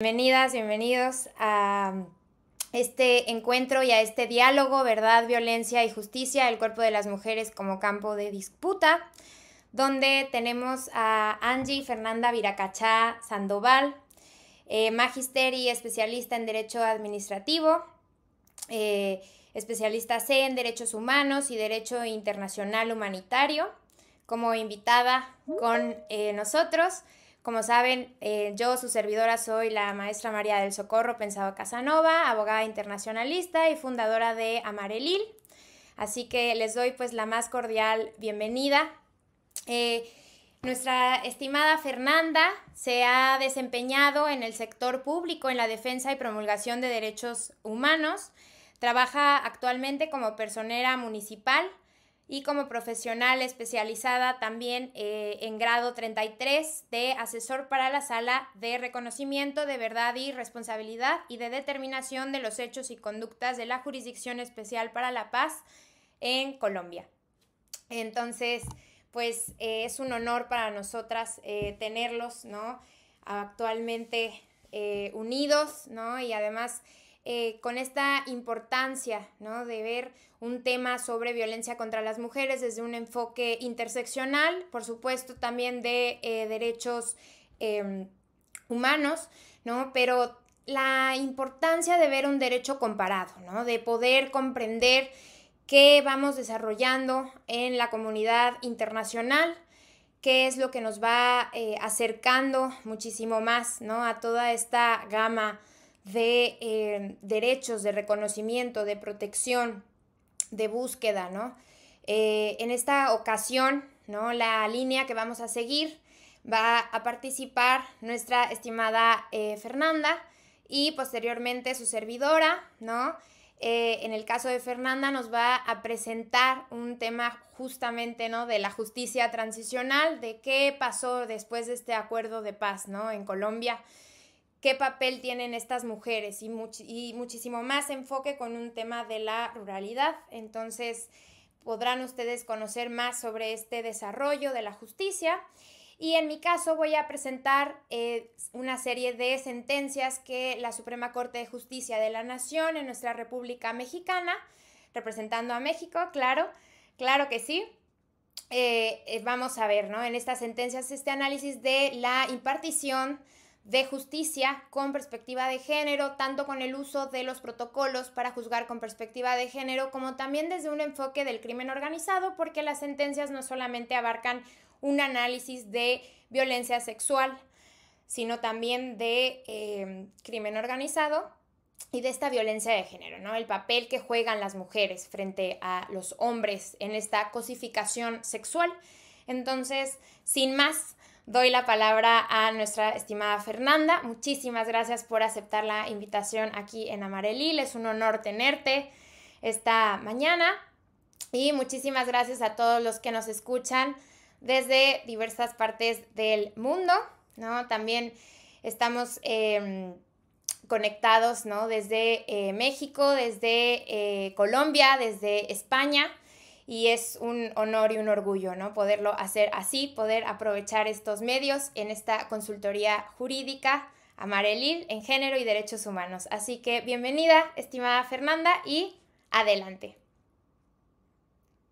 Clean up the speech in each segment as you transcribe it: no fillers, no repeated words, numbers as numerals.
Bienvenidas, bienvenidos a este encuentro y a este diálogo, verdad, violencia y justicia, el cuerpo de las mujeres como campo de disputa, donde tenemos a Angie Fernanda Viracachá Sandoval, magíster y especialista en Derecho Administrativo, especialista C en Derechos Humanos y Derecho Internacional Humanitario, como invitada con nosotros. Como saben, yo, su servidora, soy la maestra María del Socorro Pensado Casanova, abogada internacionalista y fundadora de Amarelil. Así que les doy pues la más cordial bienvenida. Nuestra estimada Fernanda se ha desempeñado en el sector público en la defensa y promulgación de derechos humanos. Trabaja actualmente como personera municipal y como profesional especializada también en grado 33 de asesor para la Sala de Reconocimiento de Verdad y Responsabilidad y de Determinación de los Hechos y Conductas de la Jurisdicción Especial para la Paz en Colombia. Entonces, pues es un honor para nosotras tenerlos, ¿no? Actualmente unidos, ¿no? Y además con esta importancia, ¿no? De ver un tema sobre violencia contra las mujeres desde un enfoque interseccional, por supuesto también de derechos humanos, ¿no? Pero la importancia de ver un derecho comparado, ¿no? De poder comprender qué vamos desarrollando en la comunidad internacional, qué es lo que nos va acercando muchísimo más, ¿no? A toda esta gama de derechos, de reconocimiento, de protección, de búsqueda, ¿no? En esta ocasión, ¿no? La línea que vamos a seguir va a participar nuestra estimada Fernanda y posteriormente su servidora, ¿no? En el caso de Fernanda nos va a presentar un tema justamente, ¿no? De la justicia transicional, de qué pasó después de este acuerdo de paz, ¿no? En Colombia, qué papel tienen estas mujeres y muchísimo más enfoque con un tema de la ruralidad. Entonces podrán ustedes conocer más sobre este desarrollo de la justicia. Y en mi caso voy a presentar una serie de sentencias que la Suprema Corte de Justicia de la Nación en nuestra República Mexicana, representando a México, claro que sí. Vamos a ver, ¿no? En estas sentencias este análisis de la impartición de justicia con perspectiva de género, tanto con el uso de los protocolos para juzgar con perspectiva de género, como también desde un enfoque del crimen organizado, porque las sentencias no solamente abarcan un análisis de violencia sexual, sino también de crimen organizado y de esta violencia de género, ¿no? El papel que juegan las mujeres frente a los hombres en esta cosificación sexual. Entonces, sin más, doy la palabra a nuestra estimada Fernanda. Muchísimas gracias por aceptar la invitación aquí en Amarelil. Es un honor tenerte esta mañana. Y muchísimas gracias a todos los que nos escuchan desde diversas partes del mundo, ¿no? También estamos conectados, ¿no? Desde México, desde Colombia, desde España. Y es un honor y un orgullo, ¿no? Poderlo hacer así, poder aprovechar estos medios en esta consultoría jurídica Amarelil en género y derechos humanos. Así que bienvenida, estimada Fernanda, y adelante.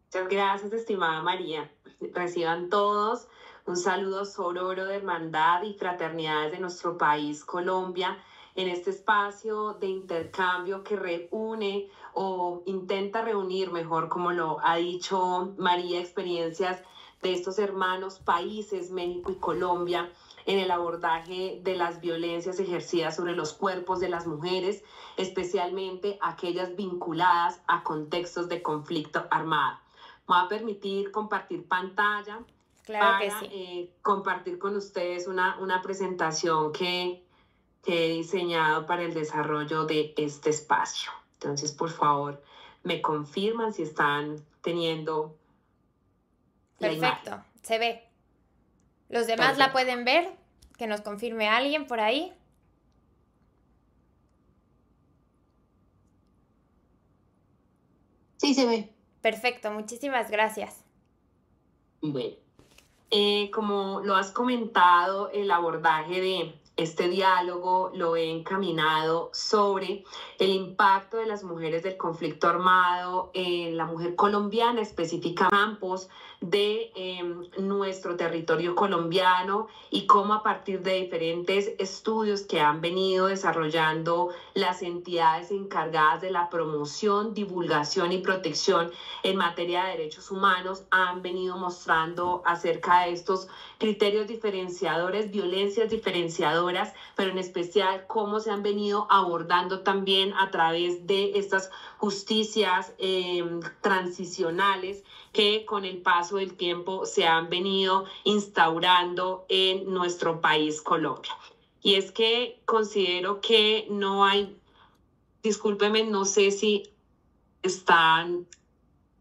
Muchas gracias, estimada María. Reciban todos un saludo sororo de hermandad y fraternidad desde nuestro país, Colombia, en este espacio de intercambio que reúne o intenta reunir, mejor como lo ha dicho María, experiencias de estos hermanos países, México y Colombia, en el abordaje de las violencias ejercidas sobre los cuerpos de las mujeres, especialmente aquellas vinculadas a contextos de conflicto armado. Me va a permitir compartir pantalla Claro que sí. Compartir con ustedes una presentación que he diseñado para el desarrollo de este espacio. Entonces, por favor, me confirman si están teniendo la imagen. Perfecto, se ve. ¿Los demás Perfecto. la pueden ver? Que nos confirme alguien por ahí. Sí, se ve. Perfecto, muchísimas gracias. Bueno, como lo has comentado, el abordaje este diálogo lo he encaminado sobre el impacto de las mujeres del conflicto armado en la mujer colombiana, específicamente campos de nuestro territorio colombiano, y cómo a partir de diferentes estudios que han venido desarrollando las entidades encargadas de la promoción, divulgación y protección en materia de derechos humanos han venido mostrando acerca de estos criterios diferenciadores, violencias diferenciadoras, pero en especial cómo se han venido abordando también a través de estas justicias transicionales que con el paso del tiempo se han venido instaurando en nuestro país, Colombia. Y es que considero que no hay, discúlpeme, no sé si están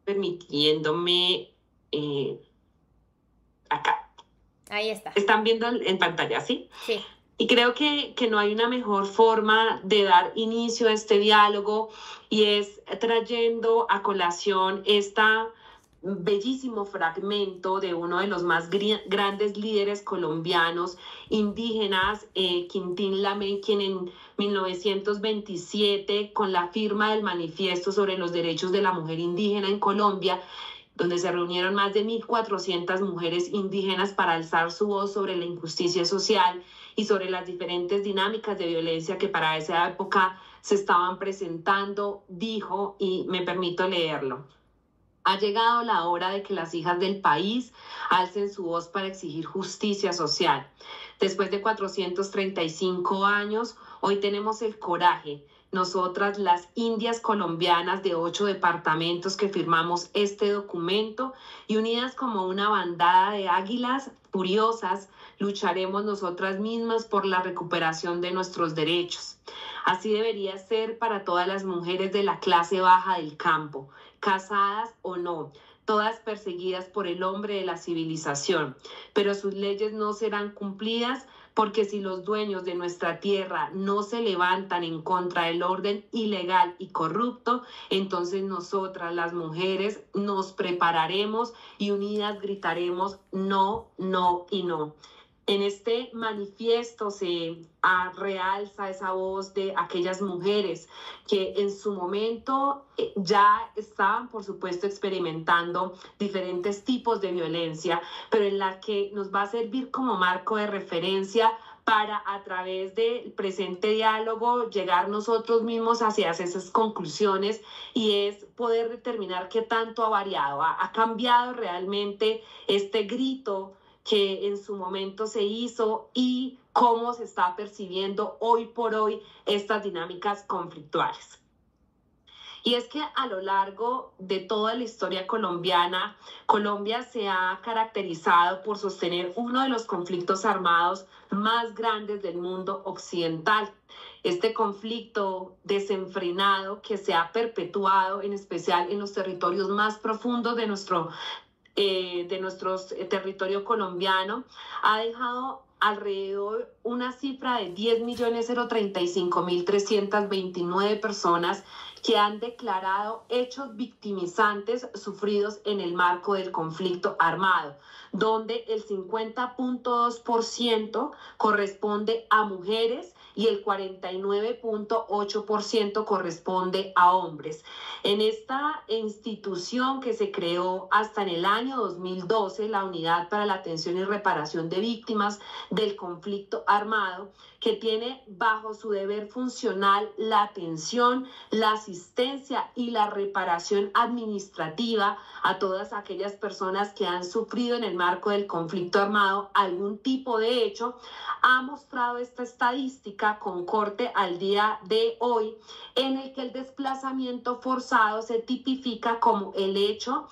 permitiéndome acá. Ahí está. Están viendo en pantalla, ¿sí? Sí. Y creo que no hay una mejor forma de dar inicio a este diálogo, y es trayendo a colación esta bellísimo fragmento de uno de los más grandes líderes colombianos indígenas, Quintín Lamén, quien en 1927, con la firma del Manifiesto sobre los Derechos de la Mujer Indígena en Colombia, donde se reunieron más de 1.400 mujeres indígenas para alzar su voz sobre la injusticia social y sobre las diferentes dinámicas de violencia que para esa época se estaban presentando, dijo, y me permito leerlo: ha llegado la hora de que las hijas del país alcen su voz para exigir justicia social. Después de 435 años, hoy tenemos el coraje, nosotras las indias colombianas de 8 departamentos que firmamos este documento, y unidas como una bandada de águilas furiosas, lucharemos nosotras mismas por la recuperación de nuestros derechos. Así debería ser para todas las mujeres de la clase baja del campo, casadas o no, todas perseguidas por el hombre de la civilización, pero sus leyes no serán cumplidas, porque si los dueños de nuestra tierra no se levantan en contra del orden ilegal y corrupto, entonces nosotras las mujeres nos prepararemos y unidas gritaremos no, no y no. En este manifiesto se realza esa voz de aquellas mujeres que en su momento ya estaban, por supuesto, experimentando diferentes tipos de violencia, pero en la que nos va a servir como marco de referencia para, a través del presente diálogo, llegar nosotros mismos hacia esas conclusiones, y es poder determinar qué tanto ha variado, ha cambiado realmente este grito que en su momento se hizo, y cómo se está percibiendo hoy por hoy estas dinámicas conflictuales. Y es que a lo largo de toda la historia colombiana, Colombia se ha caracterizado por sostener uno de los conflictos armados más grandes del mundo occidental. Este conflicto desenfrenado que se ha perpetuado en especial en los territorios más profundos de nuestro territorio colombiano, ha dejado alrededor una cifra de 10.035.329 personas que han declarado hechos victimizantes sufridos en el marco del conflicto armado, donde el 50.2% corresponde a mujeres y el 49.8% corresponde a hombres. En esta institución que se creó hasta en el año 2012, la Unidad para la Atención y Reparación de Víctimas del Conflicto Armado, que tiene bajo su deber funcional la atención, la asistencia y la reparación administrativa a todas aquellas personas que han sufrido en el marco del conflicto armado algún tipo de hecho, ha mostrado esta estadística con corte al día de hoy, en el que el desplazamiento forzado se tipifica como el hecho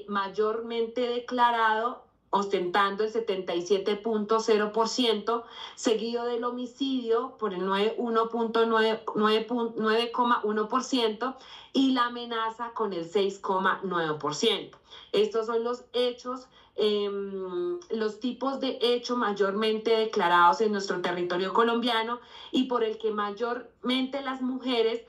mayormente declarado, ostentando el 77.0%, seguido del homicidio por el 9,1% y la amenaza con el 6,9%. Estos son los hechos los tipos de hecho mayormente declarados en nuestro territorio colombiano y por el que mayormente las mujeres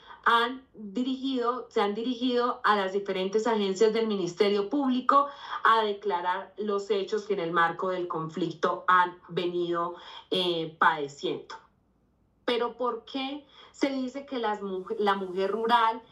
se han dirigido a las diferentes agencias del Ministerio Público a declarar los hechos que en el marco del conflicto han venido padeciendo. Pero ¿por qué se dice que la mujer rural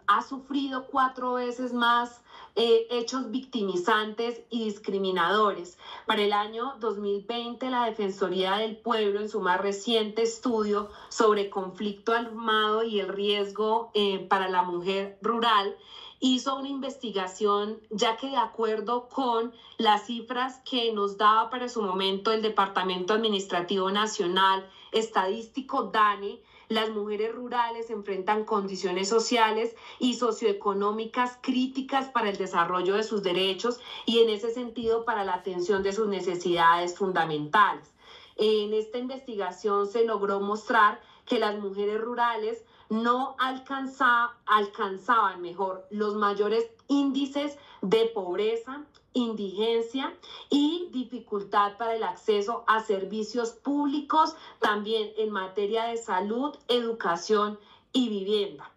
ha sufrido 4 veces más hechos victimizantes y discriminadores? Para el año 2020, la Defensoría del Pueblo, en su más reciente estudio sobre conflicto armado y el riesgo para la mujer rural, hizo una investigación, ya que de acuerdo con las cifras que nos daba para su momento el Departamento Administrativo Nacional Estadístico, DANE, las mujeres rurales enfrentan condiciones sociales y socioeconómicas críticas para el desarrollo de sus derechos y en ese sentido para la atención de sus necesidades fundamentales. En esta investigación se logró mostrar que las mujeres rurales no alcanzaban los mayores índices de pobreza, indigencia y dificultad para el acceso a servicios públicos, también en materia de salud, educación y vivienda.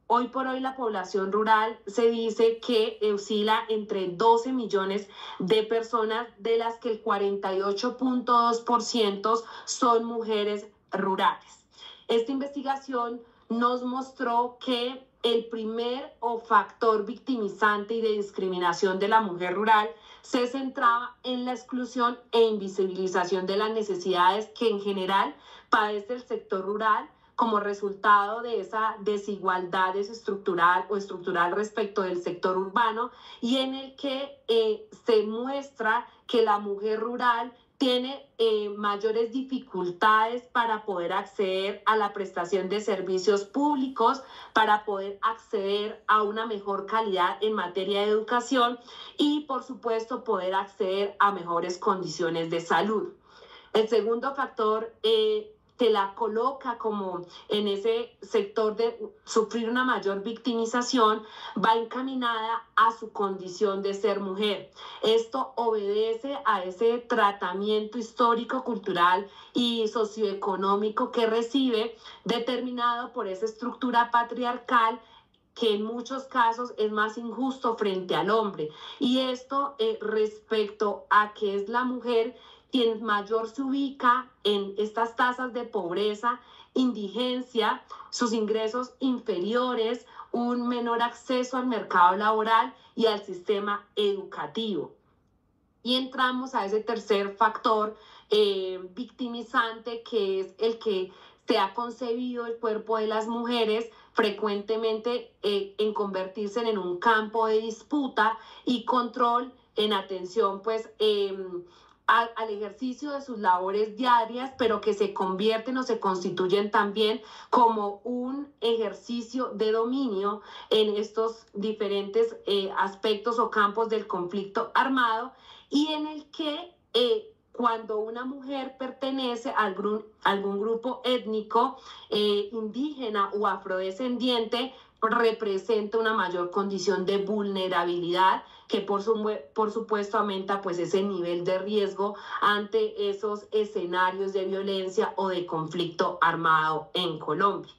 Hoy por hoy la población rural se dice que oscila entre 12 millones de personas, de las que el 48.2% son mujeres rurales. Esta investigación nos mostró que el primer factor victimizante y de discriminación de la mujer rural se centraba en la exclusión e invisibilización de las necesidades que en general padece el sector rural como resultado de esa desigualdad estructural respecto del sector urbano, y en el que se muestra que la mujer rural tiene mayores dificultades para poder acceder a la prestación de servicios públicos, para poder acceder a una mejor calidad en materia de educación y, por supuesto, poder acceder a mejores condiciones de salud. El segundo factor que la coloca como en ese sector de sufrir una mayor victimización va encaminada a su condición de ser mujer. Esto obedece a ese tratamiento histórico, cultural y socioeconómico que recibe, determinado por esa estructura patriarcal que en muchos casos es más injusto frente al hombre. Y esto respecto a que es la mujer quien mayor se ubica en estas tasas de pobreza, indigencia, sus ingresos inferiores, un menor acceso al mercado laboral y al sistema educativo. Y entramos a ese tercer factor victimizante, que es el que se ha concebido el cuerpo de las mujeres frecuentemente en convertirse en un campo de disputa y control en atención al ejercicio de sus labores diarias, pero que se convierten o se constituyen también como un ejercicio de dominio en estos diferentes aspectos o campos del conflicto armado, y en el que cuando una mujer pertenece a algún grupo étnico, indígena o afrodescendiente, representa una mayor condición de vulnerabilidad que por supuesto aumenta ese nivel de riesgo ante esos escenarios de violencia o de conflicto armado en Colombia.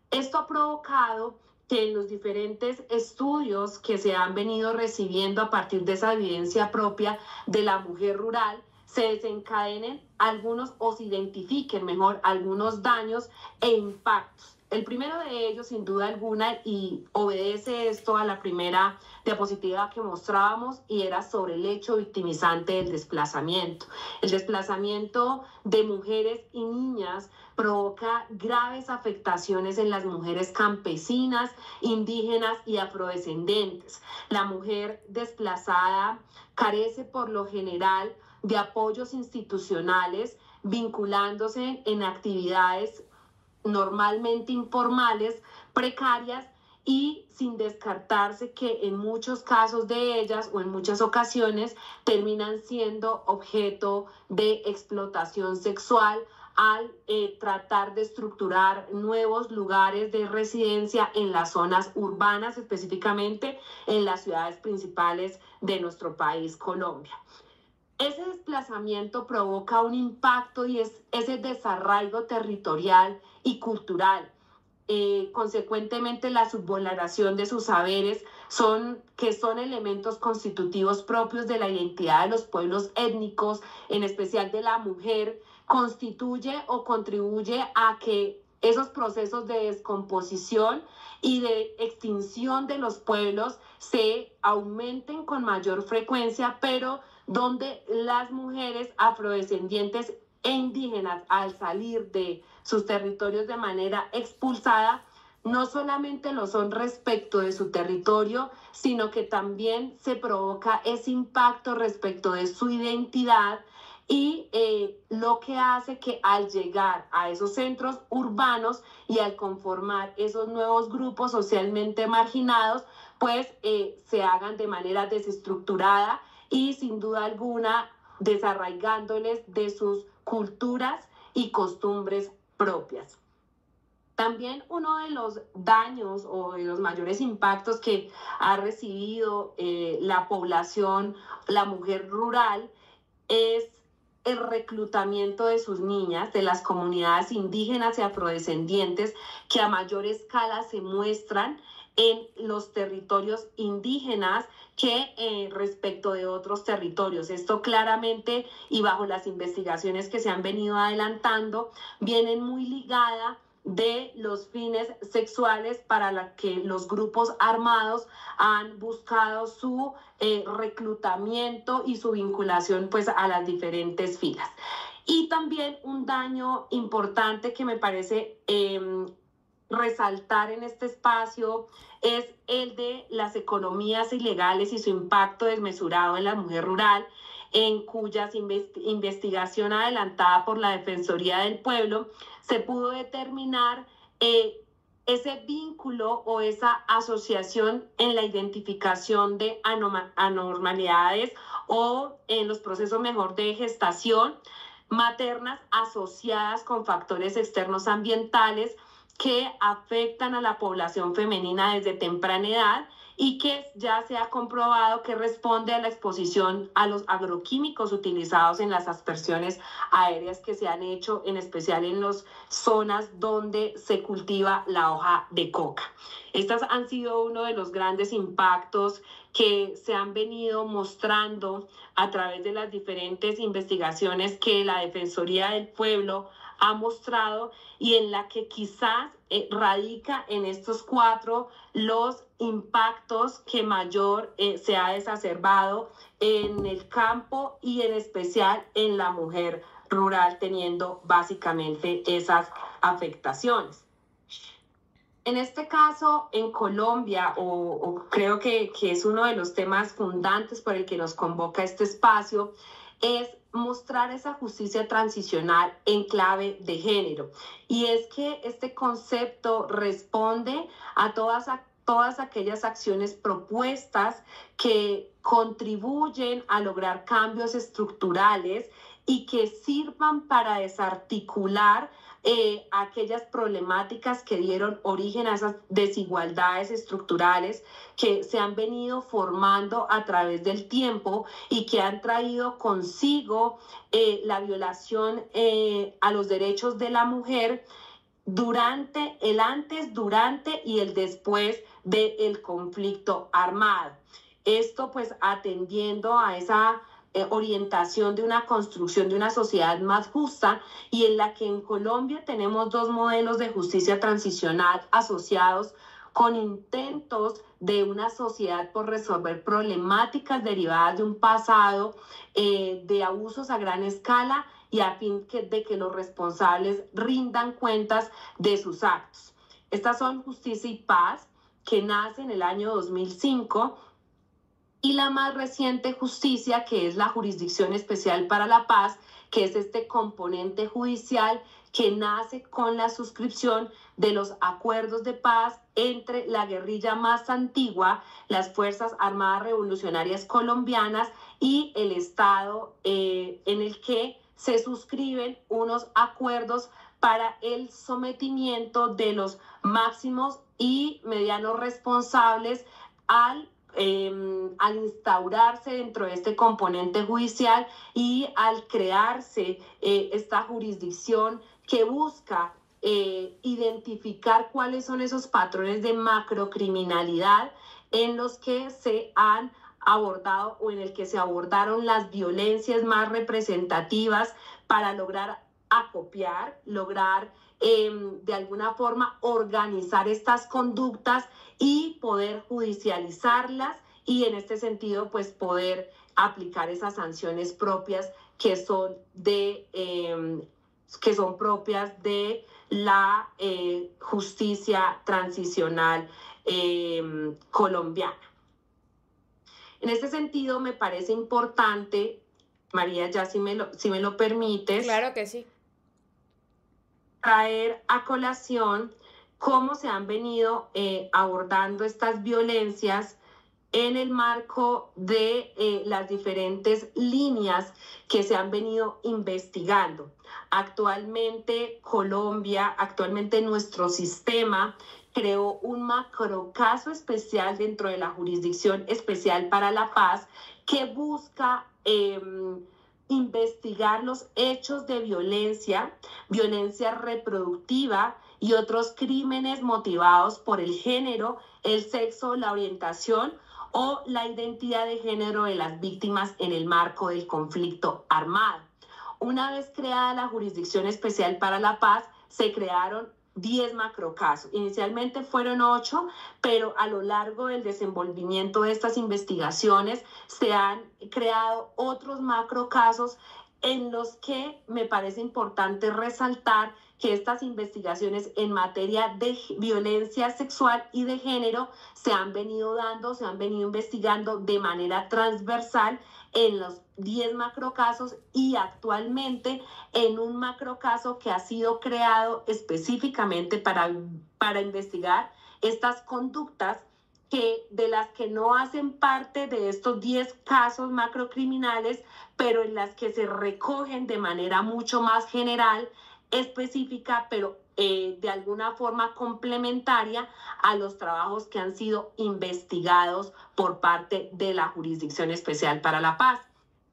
Esto ha provocado que en los diferentes estudios que se han venido recibiendo a partir de esa evidencia propia de la mujer rural, se desencadenen algunos o se identifiquen mejor algunos daños e impactos. El primero de ellos, sin duda alguna, y obedece esto a la primera diapositiva que mostrábamos, y era sobre el hecho victimizante del desplazamiento. El desplazamiento de mujeres y niñas provoca graves afectaciones en las mujeres campesinas, indígenas y afrodescendentes. La mujer desplazada carece por lo general de apoyos institucionales, vinculándose en actividades normalmente informales, precarias, y sin descartarse que en muchos casos de ellas o en muchas ocasiones terminan siendo objeto de explotación sexual al tratar de estructurar nuevos lugares de residencia en las zonas urbanas, específicamente en las ciudades principales de nuestro país, Colombia. Ese desplazamiento provoca un impacto y es ese desarraigo territorial y cultural. Consecuentemente, la subvaloración de sus saberes que son elementos constitutivos propios de la identidad de los pueblos étnicos, en especial de la mujer, constituye o contribuye a que esos procesos de descomposición y de extinción de los pueblos se aumenten con mayor frecuencia, pero donde las mujeres afrodescendientes e indígenas, al salir de sus territorios de manera expulsada, no solamente lo son respecto de su territorio, sino que también se provoca ese impacto respecto de su identidad y lo que hace que al llegar a esos centros urbanos y al conformar esos nuevos grupos socialmente marginados, pues se hagan de manera desestructurada y sin duda alguna desarraigándoles de sus culturas y costumbres propias. También uno de los daños o de los mayores impactos que ha recibido la población, la mujer rural, es el reclutamiento de sus niñas de las comunidades indígenas y afrodescendientes que a mayor escala se muestran en los territorios indígenas que respecto de otros territorios. Esto claramente y bajo las investigaciones que se han venido adelantando, vienen muy ligada de los fines sexuales para la que los grupos armados han buscado su reclutamiento y su vinculación pues a las diferentes filas. Y también un daño importante que me parece resaltar en este espacio es el de las economías ilegales y su impacto desmesurado en la mujer rural, en cuyas investigación adelantada por la Defensoría del Pueblo se pudo determinar ese vínculo o esa asociación en la identificación de anormalidades o en los procesos mejor de gestación maternas asociadas con factores externos ambientales que afectan a la población femenina desde temprana edad y que ya se ha comprobado que responde a la exposición a los agroquímicos utilizados en las aspersiones aéreas que se han hecho, en especial en las zonas donde se cultiva la hoja de coca. Estas han sido uno de los grandes impactos que se han venido mostrando a través de las diferentes investigaciones que la Defensoría del Pueblo ha mostrado y en la que quizás radica en estos cuatro los impactos que mayor se ha exacerbado en el campo y en especial en la mujer rural, teniendo básicamente esas afectaciones. En este caso, en Colombia, o creo que es uno de los temas fundantes por el que nos convoca este espacio, es mostrar esa justicia transicional en clave de género. Y es que este concepto responde a todas aquellas acciones propuestas que contribuyen a lograr cambios estructurales y que sirvan para desarticular aquellas problemáticas que dieron origen a esas desigualdades estructurales que se han venido formando a través del tiempo y que han traído consigo la violación a los derechos de la mujer durante el antes, durante y el después del conflicto armado. Esto pues atendiendo a esa orientación de una construcción de una sociedad más justa y en la que en Colombia tenemos dos modelos de justicia transicional asociados con intentos de una sociedad por resolver problemáticas derivadas de un pasado de abusos a gran escala y a fin de que los responsables rindan cuentas de sus actos. Estas son Justicia y Paz, que nace en el año 2005, y la más reciente Justicia, que es la Jurisdicción Especial para la Paz, que es este componente judicial que nace con la suscripción de los acuerdos de paz entre la guerrilla más antigua, las Fuerzas Armadas Revolucionarias Colombianas y el Estado en el que se suscriben unos acuerdos para el sometimiento de los máximos y medianos responsables al instaurarse dentro de este componente judicial y al crearse esta jurisdicción que busca identificar cuáles son esos patrones de macrocriminalidad en los que se han abordado o en el que se abordaron las violencias más representativas para lograr acopiar, lograr de alguna forma organizar estas conductas y poder judicializarlas y en este sentido pues poder aplicar esas sanciones propias que son propias de la justicia transicional colombiana. En este sentido me parece importante, María, ya si me lo permites. Claro que sí. Traer a colación cómo se han venido abordando estas violencias en el marco de las diferentes líneas que se han venido investigando. Actualmente nuestro sistema creó un macrocaso especial dentro de la Jurisdicción Especial para la Paz que busca investigar los hechos de violencia reproductiva y otros crímenes motivados por el género, el sexo, la orientación o la identidad de género de las víctimas en el marco del conflicto armado. Una vez creada la Jurisdicción Especial para la Paz, se crearon 10 macrocasos. Inicialmente fueron 8, pero a lo largo del desenvolvimiento de estas investigaciones se han creado otros macrocasos en los que me parece importante resaltar que estas investigaciones en materia de violencia sexual y de género se han venido investigando de manera transversal en los 10 macrocasos y actualmente en un macrocaso que ha sido creado específicamente para investigar estas conductas de las que no hacen parte de estos 10 casos macrocriminales, pero en las que se recogen de manera mucho más general, específica, pero de alguna forma complementaria a los trabajos que han sido investigados por parte de la Jurisdicción Especial para la Paz.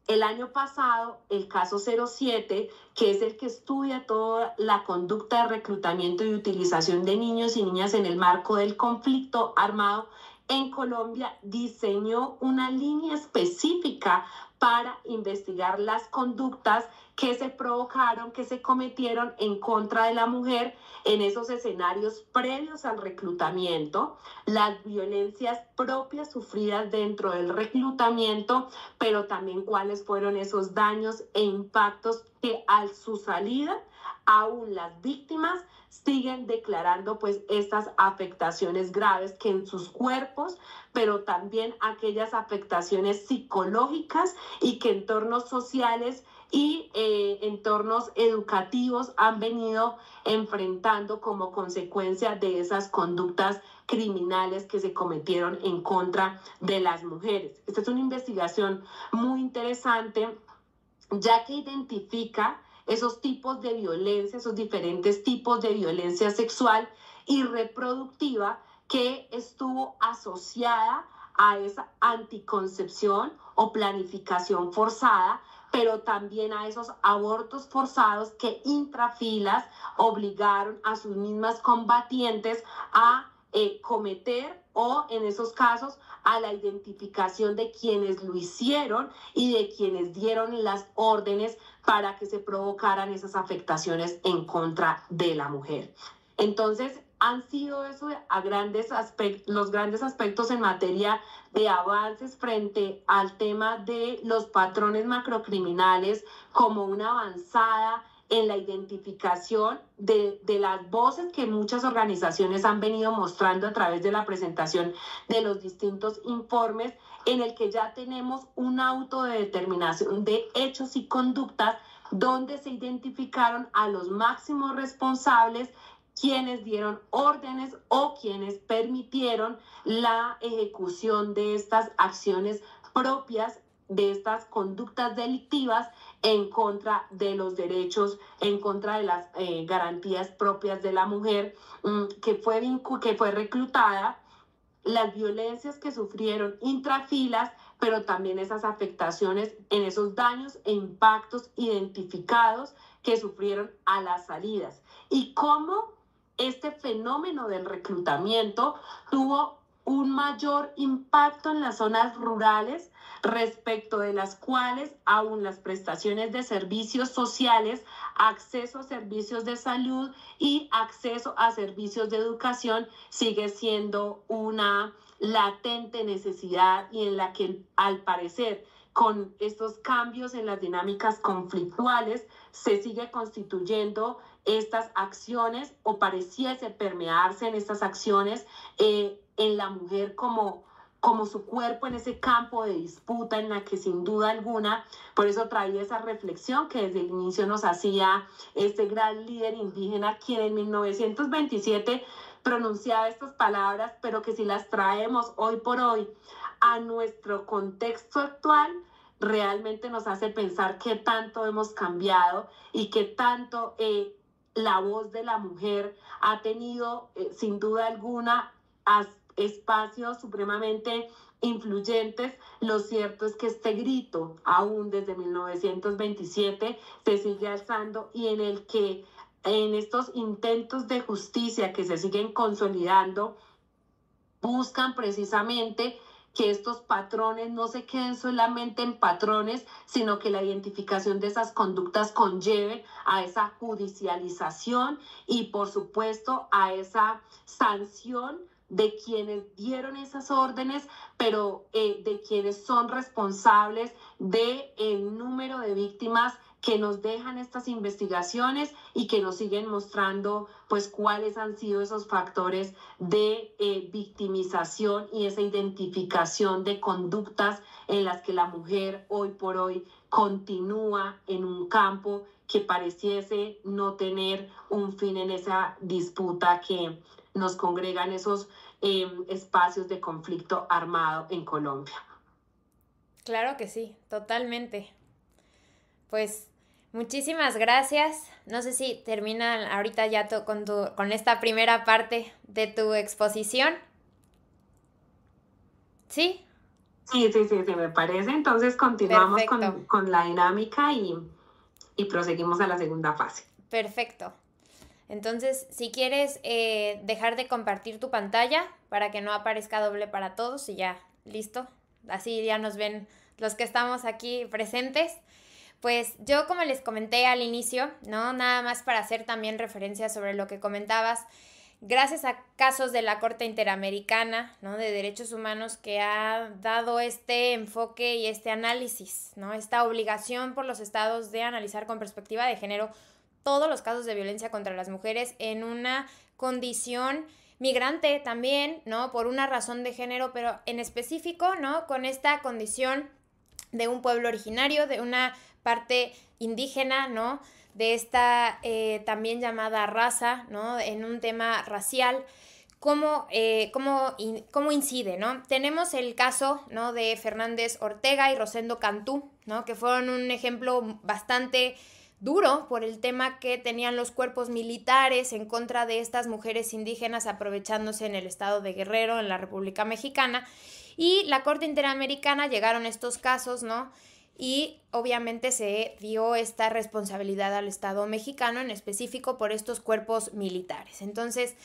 El año pasado, el caso 07, que es el que estudia toda la conducta de reclutamiento y utilización de niños y niñas en el marco del conflicto armado en Colombia, diseñó una línea específica para investigar las conductas que se provocaron, que se cometieron en contra de la mujer en esos escenarios previos al reclutamiento, las violencias propias sufridas dentro del reclutamiento, pero también cuáles fueron esos daños e impactos que a su salida aún las víctimas siguen declarando pues estas afectaciones graves que en sus cuerpos, pero también aquellas afectaciones psicológicas y que entornos sociales y entornos educativos han venido enfrentando como consecuencia de esas conductas criminales que se cometieron en contra de las mujeres. Esta es una investigación muy interesante, ya que identifica esos tipos de violencia, esos diferentes tipos de violencia sexual y reproductiva que estuvo asociada a esa anticoncepción o planificación forzada, pero también a esos abortos forzados que intrafilas obligaron a sus mismas combatientes a cometer o en esos casos a la identificación de quienes lo hicieron y de quienes dieron las órdenes para que se provocaran esas afectaciones en contra de la mujer. Entonces, han sido eso los grandes aspectos en materia de avances frente al tema de los patrones macrocriminales como una avanzada en la identificación de las voces que muchas organizaciones han venido mostrando a través de la presentación de los distintos informes, en el que ya tenemos un auto de determinación de hechos y conductas donde se identificaron a los máximos responsables, quienes dieron órdenes o quienes permitieron la ejecución de estas acciones propias, de estas conductas delictivas en contra de los derechos, en contra de las garantías propias de la mujer, que fue reclutada, las violencias que sufrieron intrafilas, pero también esas afectaciones en esos daños e impactos identificados que sufrieron a las salidas. Y cómo este fenómeno del reclutamiento tuvo un mayor impacto en las zonas rurales, respecto de las cuales aún las prestaciones de servicios sociales, acceso a servicios de salud y acceso a servicios de educación sigue siendo una latente necesidad, y en la que al parecer con estos cambios en las dinámicas conflictuales se sigue constituyendo estas acciones, o pareciese permearse en estas acciones en la mujer como su cuerpo en ese campo de disputa, en la que sin duda alguna, por eso traía esa reflexión que desde el inicio nos hacía este gran líder indígena, quien en 1927 pronunciaba estas palabras, pero que si las traemos hoy por hoy a nuestro contexto actual, realmente nos hace pensar qué tanto hemos cambiado y qué tanto la voz de la mujer ha tenido, sin duda alguna, espacios supremamente influyentes. Lo cierto es que este grito, aún desde 1927, se sigue alzando, y en el que en estos intentos de justicia que se siguen consolidando, buscan precisamente que estos patrones no se queden solamente en patrones, sino que la identificación de esas conductas conlleve a esa judicialización y, por supuesto, a esa sanción de quienes dieron esas órdenes, pero de quienes son responsables del número de víctimas que nos dejan estas investigaciones, y que nos siguen mostrando pues cuáles han sido esos factores de victimización y esa identificación de conductas en las que la mujer hoy por hoy continúa en un campo que pareciese no tener un fin en esa disputa que nos congrega en esos espacios de conflicto armado en Colombia. Claro que sí, totalmente. Pues muchísimas gracias. No sé si terminan ahorita ya con esta primera parte de tu exposición. ¿Sí? Sí, me parece. Entonces continuamos con la dinámica y proseguimos a la segunda fase. Perfecto. Entonces, si quieres dejar de compartir tu pantalla para que no aparezca doble para todos, y ya, listo. Así ya nos ven los que estamos aquí presentes. Pues yo, como les comenté al inicio, ¿no? Nada más para hacer también referencia sobre lo que comentabas, gracias a casos de la Corte Interamericana, ¿no? de Derechos Humanos, que ha dado este enfoque y este análisis, ¿no? Esta obligación por los estados de analizar con perspectiva de género todos los casos de violencia contra las mujeres en una condición migrante también, ¿no? Por una razón de género, pero en específico, ¿no? Con esta condición de un pueblo originario, de una parte indígena, ¿no? De esta también llamada raza, ¿no? En un tema racial, cómo incide, ¿no? Tenemos el caso, ¿no? de Fernández Ortega y Rosendo Cantú, ¿no? Que fueron un ejemplo bastante duro por el tema que tenían los cuerpos militares en contra de estas mujeres indígenas, aprovechándose en el estado de Guerrero, en la República Mexicana, y la Corte Interamericana llegaron estos casos, ¿no? Y obviamente se dio esta responsabilidad al Estado mexicano, en específico por estos cuerpos militares. Entonces,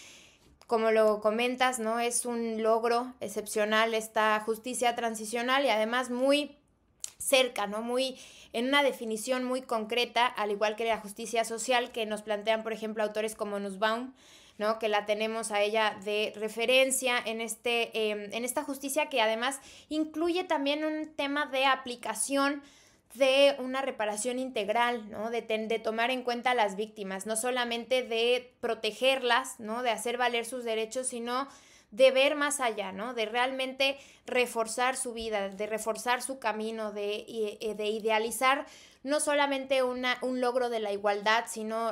como lo comentas, ¿no? Es un logro excepcional esta justicia transicional, y además muy cerca, ¿no? Muy en una definición muy concreta, al igual que la justicia social que nos plantean, por ejemplo, autores como Nussbaum, ¿no? Que la tenemos a ella de referencia en esta justicia, que además incluye también un tema de aplicación de una reparación integral, ¿no? De tomar en cuenta a las víctimas, no solamente de protegerlas, ¿no? De hacer valer sus derechos, sino de ver más allá, ¿no? De realmente reforzar su vida, de reforzar su camino, de idealizar no solamente un logro de la igualdad, sino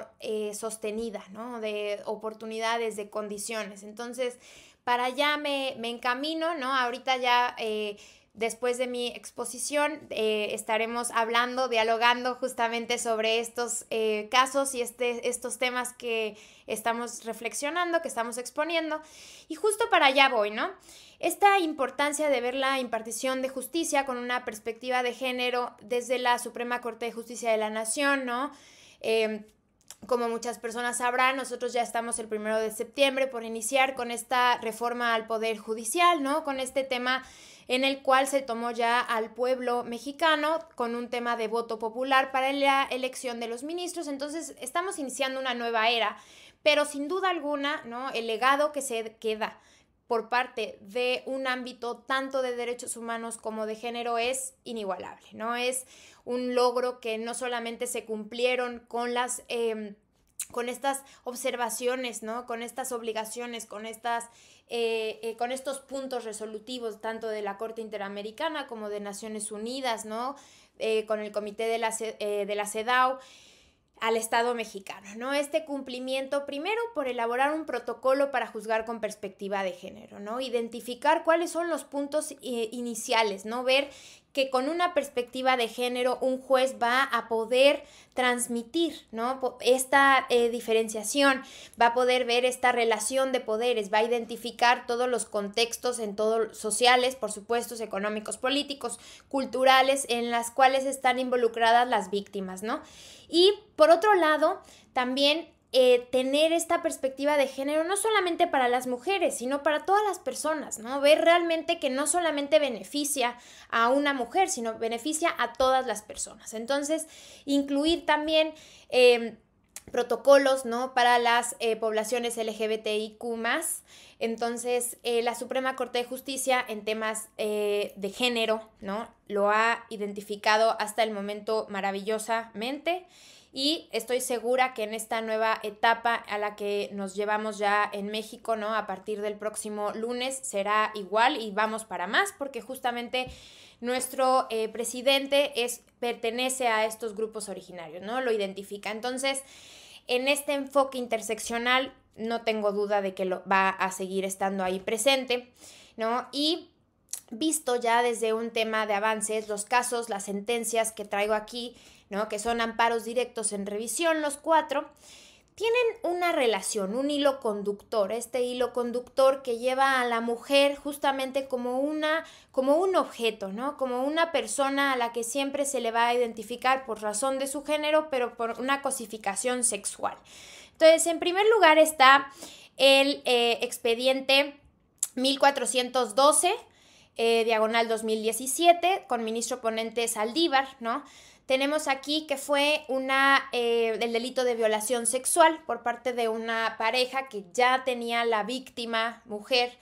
sostenida, ¿no? De oportunidades, de condiciones. Entonces, para allá me encamino, ¿no? Ahorita ya después de mi exposición estaremos hablando, dialogando justamente sobre estos casos y estos temas que estamos reflexionando, que estamos exponiendo. Y justo para allá voy, ¿no? Esta importancia de ver la impartición de justicia con una perspectiva de género desde la Suprema Corte de Justicia de la Nación, ¿no? Como muchas personas sabrán, nosotros ya estamos el 1 de septiembre por iniciar con esta reforma al Poder Judicial, ¿no? Con este tema en el cual se tomó ya al pueblo mexicano con un tema de voto popular para la elección de los ministros. Entonces, estamos iniciando una nueva era, pero sin duda alguna, ¿no? El legado que se queda por parte de un ámbito tanto de derechos humanos como de género es inigualable, ¿no? Es un logro que no solamente se cumplieron con con estas observaciones, ¿no? Con estas obligaciones, con estos puntos resolutivos tanto de la Corte Interamericana como de Naciones Unidas, ¿no? Con el Comité de la CEDAW, al Estado mexicano, ¿no? Este cumplimiento, primero, por elaborar un protocolo para juzgar con perspectiva de género, ¿no? Identificar cuáles son los puntos iniciales, ¿no? Ver que con una perspectiva de género un juez va a poder transmitir, ¿no? Esta diferenciación, va a poder ver esta relación de poderes, va a identificar todos los contextos en todos sociales, por supuesto, económicos, políticos, culturales, en las cuales están involucradas las víctimas, ¿no? Y por otro lado, también tener esta perspectiva de género no solamente para las mujeres, sino para todas las personas, ¿no? Ver realmente que no solamente beneficia a una mujer, sino beneficia a todas las personas. Entonces, incluir también protocolos, ¿no? Para las poblaciones LGBTIQ+. Entonces, la Suprema Corte de Justicia en temas de género, ¿no? Lo ha identificado hasta el momento maravillosamente. Y estoy segura que en esta nueva etapa a la que nos llevamos ya en México, ¿no? A partir del próximo lunes será igual y vamos para más, porque justamente nuestro presidente pertenece a estos grupos originarios, ¿no? Lo identifica. Entonces, en este enfoque interseccional no tengo duda de que va a seguir estando ahí presente, ¿no? Y visto ya desde un tema de avances, los casos, las sentencias que traigo aquí, ¿no? Que son amparos directos en revisión, los 4, tienen una relación, un hilo conductor, este hilo conductor que lleva a la mujer justamente como un objeto, ¿no? Como una persona a la que siempre se le va a identificar por razón de su género, pero por una cosificación sexual. Entonces, en primer lugar está el expediente 1412, diagonal 2017, con ministro ponente Saldívar, ¿no? Tenemos aquí que fue el delito de violación sexual por parte de una pareja que ya tenía la víctima, mujer,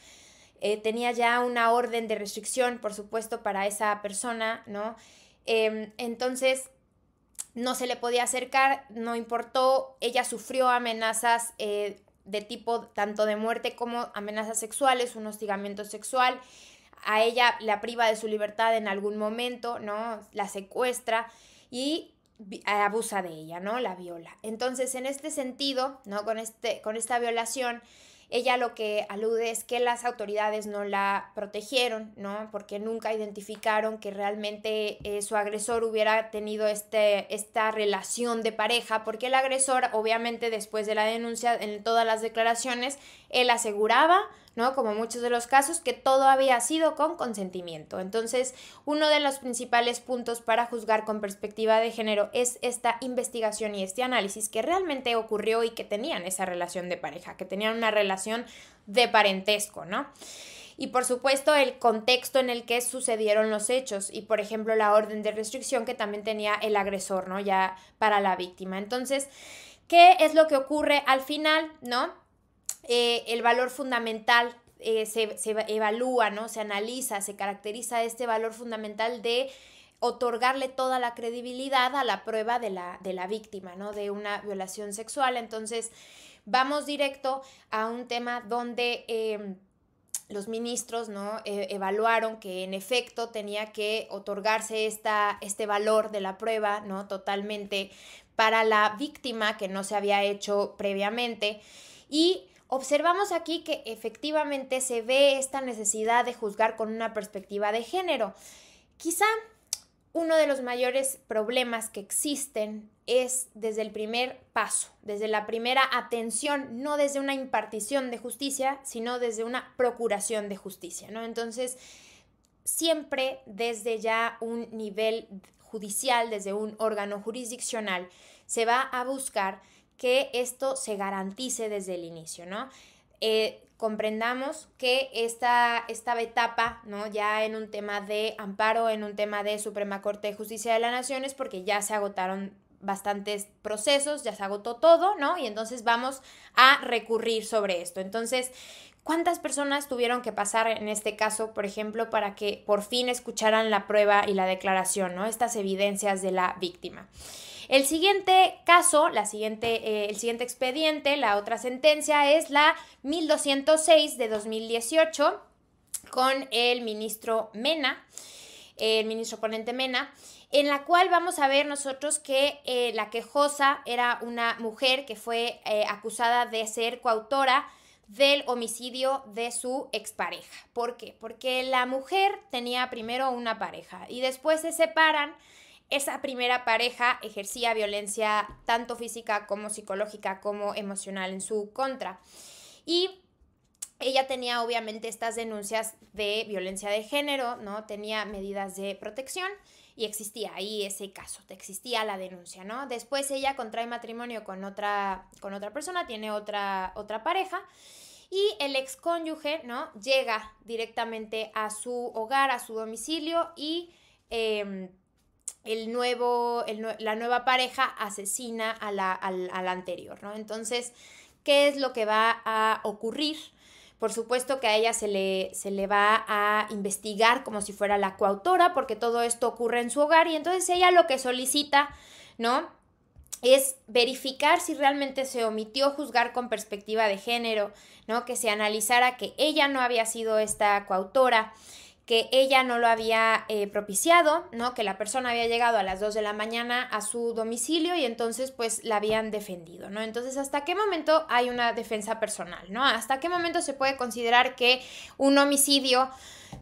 tenía ya una orden de restricción, por supuesto, para esa persona, ¿no? Entonces, no se le podía acercar, no importó, ella sufrió amenazas de tipo tanto de muerte como amenazas sexuales, un hostigamiento sexual. A ella la priva de su libertad en algún momento, ¿no? La secuestra y abusa de ella, ¿no? La viola. Entonces, en este sentido, ¿no? Con esta violación, ella lo que alude es que las autoridades no la protegieron, ¿no? Porque nunca identificaron que realmente su agresor hubiera tenido esta relación de pareja, porque el agresor, obviamente, después de la denuncia, en todas las declaraciones, él aseguraba, ¿no? Como muchos de los casos, que todo había sido con consentimiento. Entonces, uno de los principales puntos para juzgar con perspectiva de género es esta investigación y este análisis que realmente ocurrió y que tenían esa relación de pareja, que tenían una relación de parentesco, ¿no? Y por supuesto el contexto en el que sucedieron los hechos y por ejemplo la orden de restricción que también tenía el agresor, ¿no? Ya para la víctima. Entonces, ¿qué es lo que ocurre al final, ¿no? El valor fundamental se evalúa, ¿no? Se analiza, se caracteriza este valor fundamental de otorgarle toda la credibilidad a la prueba de la víctima, ¿no? De una violación sexual. Entonces, vamos directo a un tema donde los ministros, ¿no? Evaluaron que en efecto tenía que otorgarse este valor de la prueba, ¿no? Totalmente para la víctima, que no se había hecho previamente. Y observamos aquí que efectivamente se ve esta necesidad de juzgar con una perspectiva de género. Quizá uno de los mayores problemas que existen es desde el primer paso, desde la primera atención, no desde una impartición de justicia, sino desde una procuración de justicia, ¿no? Entonces, siempre desde ya un nivel judicial, desde un órgano jurisdiccional, se va a buscar que esto se garantice desde el inicio, ¿no? Comprendamos que esta etapa, ¿no? Ya en un tema de amparo, en un tema de Suprema Corte de Justicia de la Nación, es porque ya se agotaron bastantes procesos, ya se agotó todo, ¿no? Y entonces vamos a recurrir sobre esto. Entonces, ¿cuántas personas tuvieron que pasar en este caso, por ejemplo, para que por fin escucharan la prueba y la declaración, ¿no? Estas evidencias de la víctima? El siguiente caso, el siguiente expediente, la otra sentencia es la 1206 de 2018 con el ministro Mena, el ministro ponente Mena, en la cual vamos a ver nosotros que la quejosa era una mujer que fue acusada de ser coautora del homicidio de su expareja. ¿Por qué? Porque la mujer tenía primero una pareja y después se separan. Esa primera pareja ejercía violencia tanto física como psicológica como emocional en su contra. Y ella tenía obviamente estas denuncias de violencia de género, ¿no? Tenía medidas de protección y existía ahí ese caso, existía la denuncia, ¿no? Después ella contrae matrimonio con otra persona, tiene otra pareja. Y el excónyuge, ¿no? Llega directamente a su hogar, a su domicilio y la nueva pareja asesina a la anterior, ¿no? Entonces, ¿qué es lo que va a ocurrir? Por supuesto que a ella se le va a investigar como si fuera la coautora, porque todo esto ocurre en su hogar, y entonces ella lo que solicita, ¿no?, es verificar si realmente se omitió juzgar con perspectiva de género, ¿no?, que se analizara que ella no había sido esta coautora, que ella no lo había propiciado, ¿no?, que la persona había llegado a las 2 de la mañana a su domicilio y entonces pues la habían defendido, ¿no? Entonces, ¿hasta qué momento hay una defensa personal, ¿no? ¿Hasta qué momento se puede considerar que un homicidio,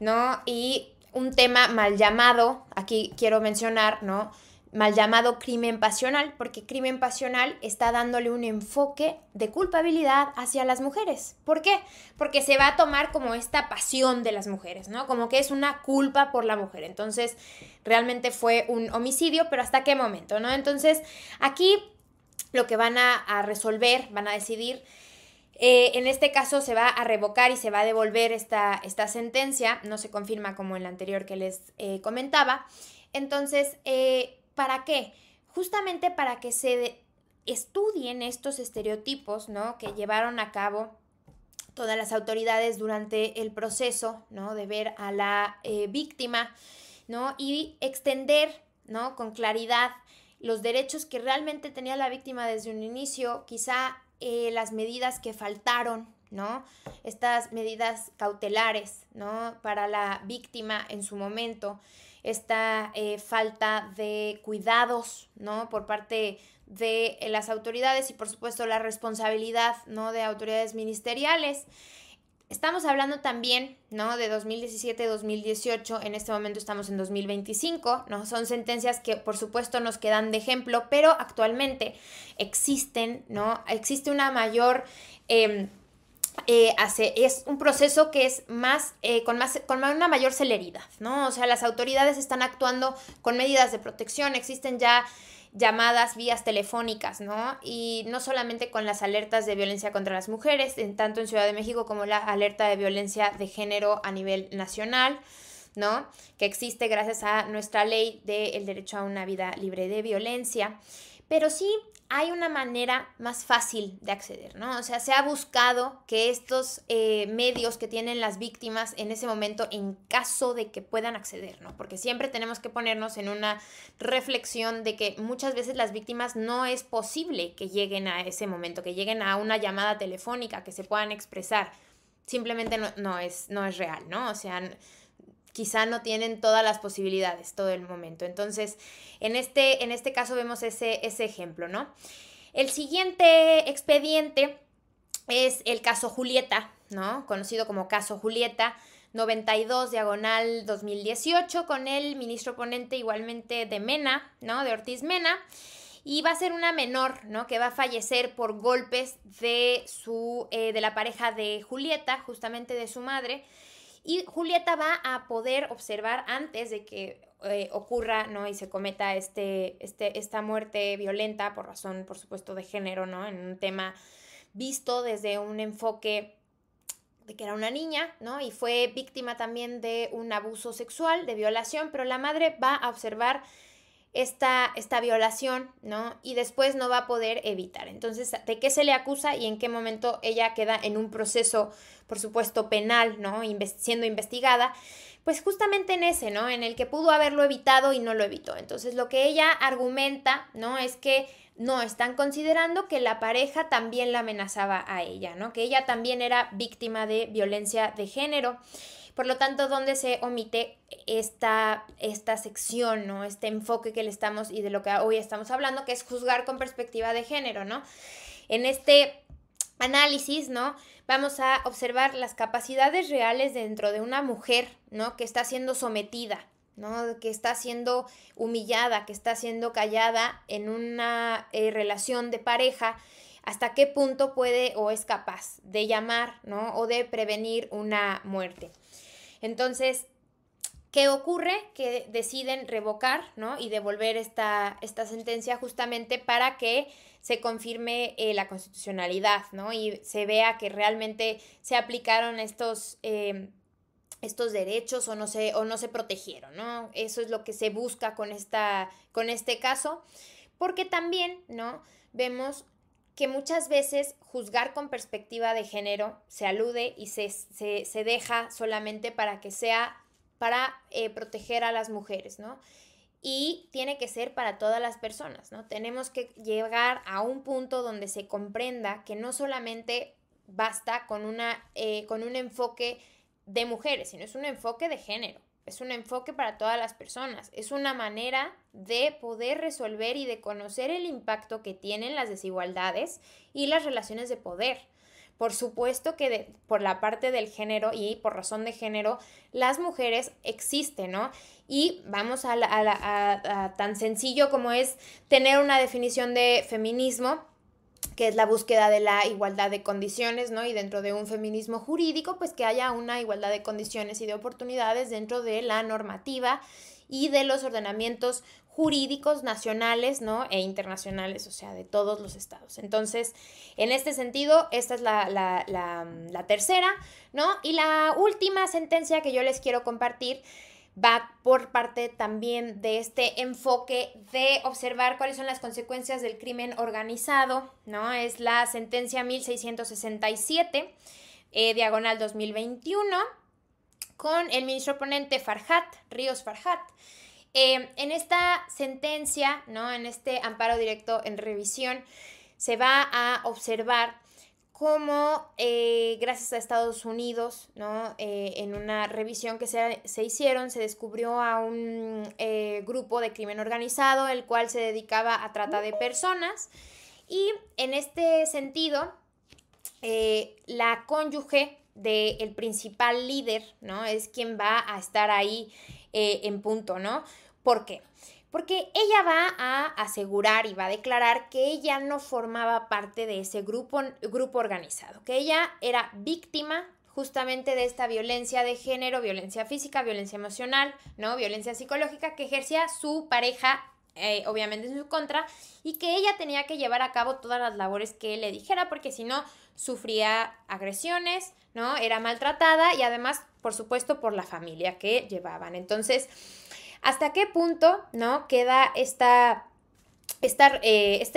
¿no?, y un tema mal llamado, aquí quiero mencionar, ¿no?, mal llamado crimen pasional, porque crimen pasional está dándole un enfoque de culpabilidad hacia las mujeres. ¿Por qué? Porque se va a tomar como esta pasión de las mujeres, ¿no? Como que es una culpa por la mujer. Entonces, realmente fue un homicidio, pero ¿hasta qué momento, no? Entonces, aquí lo que van a resolver, van a decidir, en este caso se va a revocar y se va a devolver esta sentencia, no se confirma como en la anterior que les comentaba. Entonces, ¿para qué? Justamente para que se estudien estos estereotipos, ¿no?, que llevaron a cabo todas las autoridades durante el proceso, ¿no?, de ver a la víctima, ¿no?, y extender, ¿no?, con claridad los derechos que realmente tenía la víctima desde un inicio, quizá las medidas que faltaron, ¿no?, estas medidas cautelares, ¿no?, para la víctima en su momento, esta falta de cuidados, ¿no?, por parte de las autoridades y por supuesto la responsabilidad, ¿no?, de autoridades ministeriales. Estamos hablando también, ¿no?, de 2017-2018, en este momento estamos en 2025, ¿no? Son sentencias que por supuesto nos quedan de ejemplo, pero actualmente existen, ¿no? Existe una mayor... es un proceso que es con una mayor celeridad, ¿no? O sea, las autoridades están actuando con medidas de protección, existen ya llamadas, vías telefónicas, ¿no? Y no solamente con las alertas de violencia contra las mujeres, tanto en Ciudad de México como la alerta de violencia de género a nivel nacional, ¿no?, que existe gracias a nuestra ley del derecho a una vida libre de violencia. Pero sí hay una manera más fácil de acceder, ¿no? O sea, se ha buscado que estos medios que tienen las víctimas en ese momento, en caso de que puedan acceder, ¿no? Porque siempre tenemos que ponernos en una reflexión de que muchas veces las víctimas no es posible que lleguen a ese momento, que lleguen a una llamada telefónica, que se puedan expresar. Simplemente no es real, ¿no? O sea, quizá no tienen todas las posibilidades todo el momento. Entonces, en este caso vemos ese ejemplo, ¿no? El siguiente expediente es el caso Julieta, ¿no? Conocido como caso Julieta, 92/2018, con el ministro ponente igualmente de Mena, ¿no? De Ortiz Mena. Y va a ser una menor, ¿no? Que va a fallecer por golpes de la pareja de Julieta, justamente de su madre. Y Julieta va a poder observar antes de que ocurra, ¿no? Y se cometa esta muerte violenta por razón, por supuesto, de género, ¿no? En un tema visto desde un enfoque de que era una niña, ¿no? Y fue víctima también de un abuso sexual, de violación, pero la madre va a observar esta violación, ¿no? Y después no va a poder evitar. Entonces, ¿de qué se le acusa y en qué momento ella queda en un proceso, por supuesto, penal, ¿no? Siendo investigada? Pues justamente en ese, ¿no? En el que pudo haberlo evitado y no lo evitó. Entonces, lo que ella argumenta, ¿no? Es que no están considerando que la pareja también la amenazaba a ella, ¿no? Que ella también era víctima de violencia de género. Por lo tanto, donde se omite esta sección, ¿no? Este enfoque que le estamos y de lo que hoy estamos hablando, que es juzgar con perspectiva de género, ¿no? En este análisis, ¿no? Vamos a observar las capacidades reales dentro de una mujer, ¿no? Que está siendo sometida, ¿no? Que está siendo humillada, que está siendo callada en una relación de pareja. ¿Hasta qué punto puede o es capaz de llamar, ¿no? O de prevenir una muerte? Entonces, ¿qué ocurre? Que deciden revocar, ¿no? Y devolver esta sentencia justamente para que se confirme la constitucionalidad, ¿no? Y se vea que realmente se aplicaron estos derechos o no se protegieron, ¿no? Eso es lo que se busca con este caso, porque también, ¿no? Vemos que muchas veces juzgar con perspectiva de género se alude y se deja solamente para que sea para proteger a las mujeres, ¿no? Y tiene que ser para todas las personas, ¿no? Tenemos que llegar a un punto donde se comprenda que no solamente basta con un enfoque de mujeres, sino es un enfoque de género. Es un enfoque para todas las personas. Es una manera de poder resolver y de conocer el impacto que tienen las desigualdades y las relaciones de poder. Por supuesto que por la parte del género y por razón de género, las mujeres existen, ¿no? Y vamos a tan sencillo como es tener una definición de feminismo, que es la búsqueda de la igualdad de condiciones, ¿no? Y dentro de un feminismo jurídico, pues que haya una igualdad de condiciones y de oportunidades dentro de la normativa y de los ordenamientos jurídicos nacionales, ¿no? E internacionales, o sea, de todos los estados. Entonces, en este sentido, esta es la tercera, ¿no? Y la última sentencia que yo les quiero compartir va por parte también de este enfoque de observar cuáles son las consecuencias del crimen organizado, ¿no? Es la sentencia 1667, diagonal 2021, con el ministro ponente Ríos Farhat. En esta sentencia, ¿no? En este amparo directo en revisión, se va a observar cómo gracias a Estados Unidos, ¿no? En una revisión que se hicieron, se descubrió a un grupo de crimen organizado, el cual se dedicaba a trata de personas, y en este sentido, la cónyuge del principal líder, ¿no? Es quien va a estar ahí en punto, ¿no? ¿Por qué? Porque ella va a asegurar y va a declarar que ella no formaba parte de ese grupo organizado, que ella era víctima justamente de esta violencia de género, violencia física, violencia emocional, ¿no? Violencia psicológica que ejercía su pareja, obviamente en su contra, y que ella tenía que llevar a cabo todas las labores que él le dijera, porque si no, sufría agresiones, ¿no? Era maltratada y además, por supuesto, por la familia que llevaban. Entonces, ¿hasta qué punto, ¿no? Queda este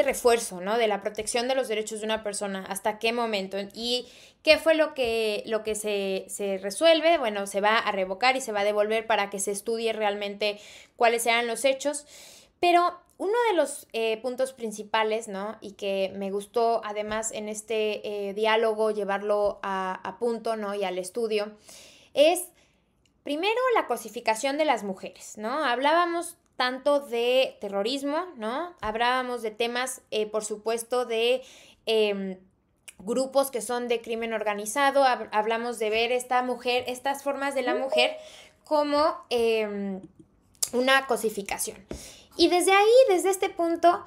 refuerzo, ¿no? De la protección de los derechos de una persona? ¿Hasta qué momento? ¿Y qué fue lo que se resuelve? Bueno, se va a revocar y se va a devolver para que se estudie realmente cuáles eran los hechos. Pero uno de los puntos principales, ¿no? Y que me gustó además en este diálogo llevarlo a punto, ¿no? Y al estudio, es primero la cosificación de las mujeres, ¿no? Hablábamos tanto de terrorismo, ¿no? Hablábamos de temas, por supuesto, de grupos que son de crimen organizado, hablamos de ver estas formas de la mujer como una cosificación. Y desde ahí, desde este punto,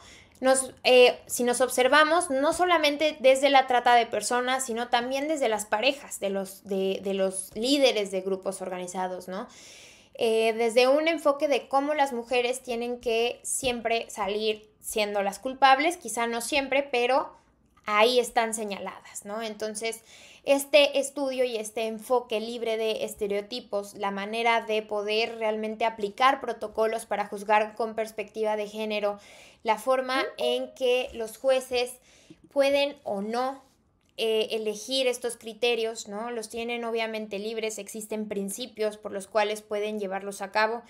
si nos observamos, no solamente desde la trata de personas, sino también desde las parejas de los líderes de grupos organizados, ¿no? Desde un enfoque de cómo las mujeres tienen que siempre salir siendo las culpables, quizá no siempre, pero ahí están señaladas, ¿no? Entonces, este estudio y este enfoque libre de estereotipos, la manera de poder realmente aplicar protocolos para juzgar con perspectiva de género, la forma en que los jueces pueden o no elegir estos criterios, ¿no? Los tienen obviamente libres, existen principios por los cuales pueden llevarlos a cabo.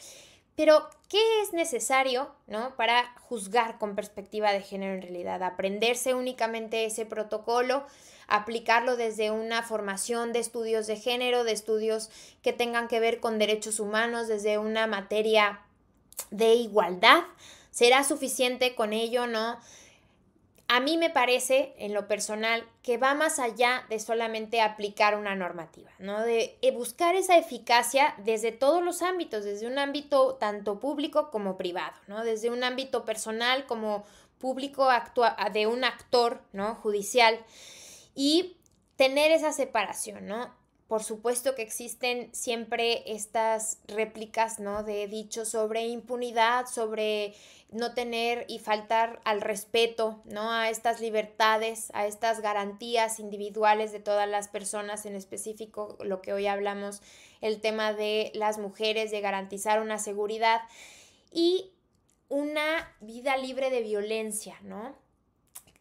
Pero, ¿qué es necesario, ¿no?, para juzgar con perspectiva de género en realidad? Aprenderse únicamente ese protocolo, aplicarlo desde una formación de estudios de género, de estudios que tengan que ver con derechos humanos, desde una materia de igualdad. ¿Será suficiente con ello, no? A mí me parece, en lo personal, que va más allá de solamente aplicar una normativa, ¿no? De buscar esa eficacia desde todos los ámbitos, desde un ámbito tanto público como privado, ¿no? Desde un ámbito personal como público de un actor, ¿no?, judicial, y tener esa separación, ¿no? Por supuesto que existen siempre estas réplicas, ¿no?, de dichos sobre impunidad, sobre no tener y faltar al respeto, ¿no?, a estas libertades, a estas garantías individuales de todas las personas, en específico lo que hoy hablamos, el tema de las mujeres, de garantizar una seguridad y una vida libre de violencia, ¿no?,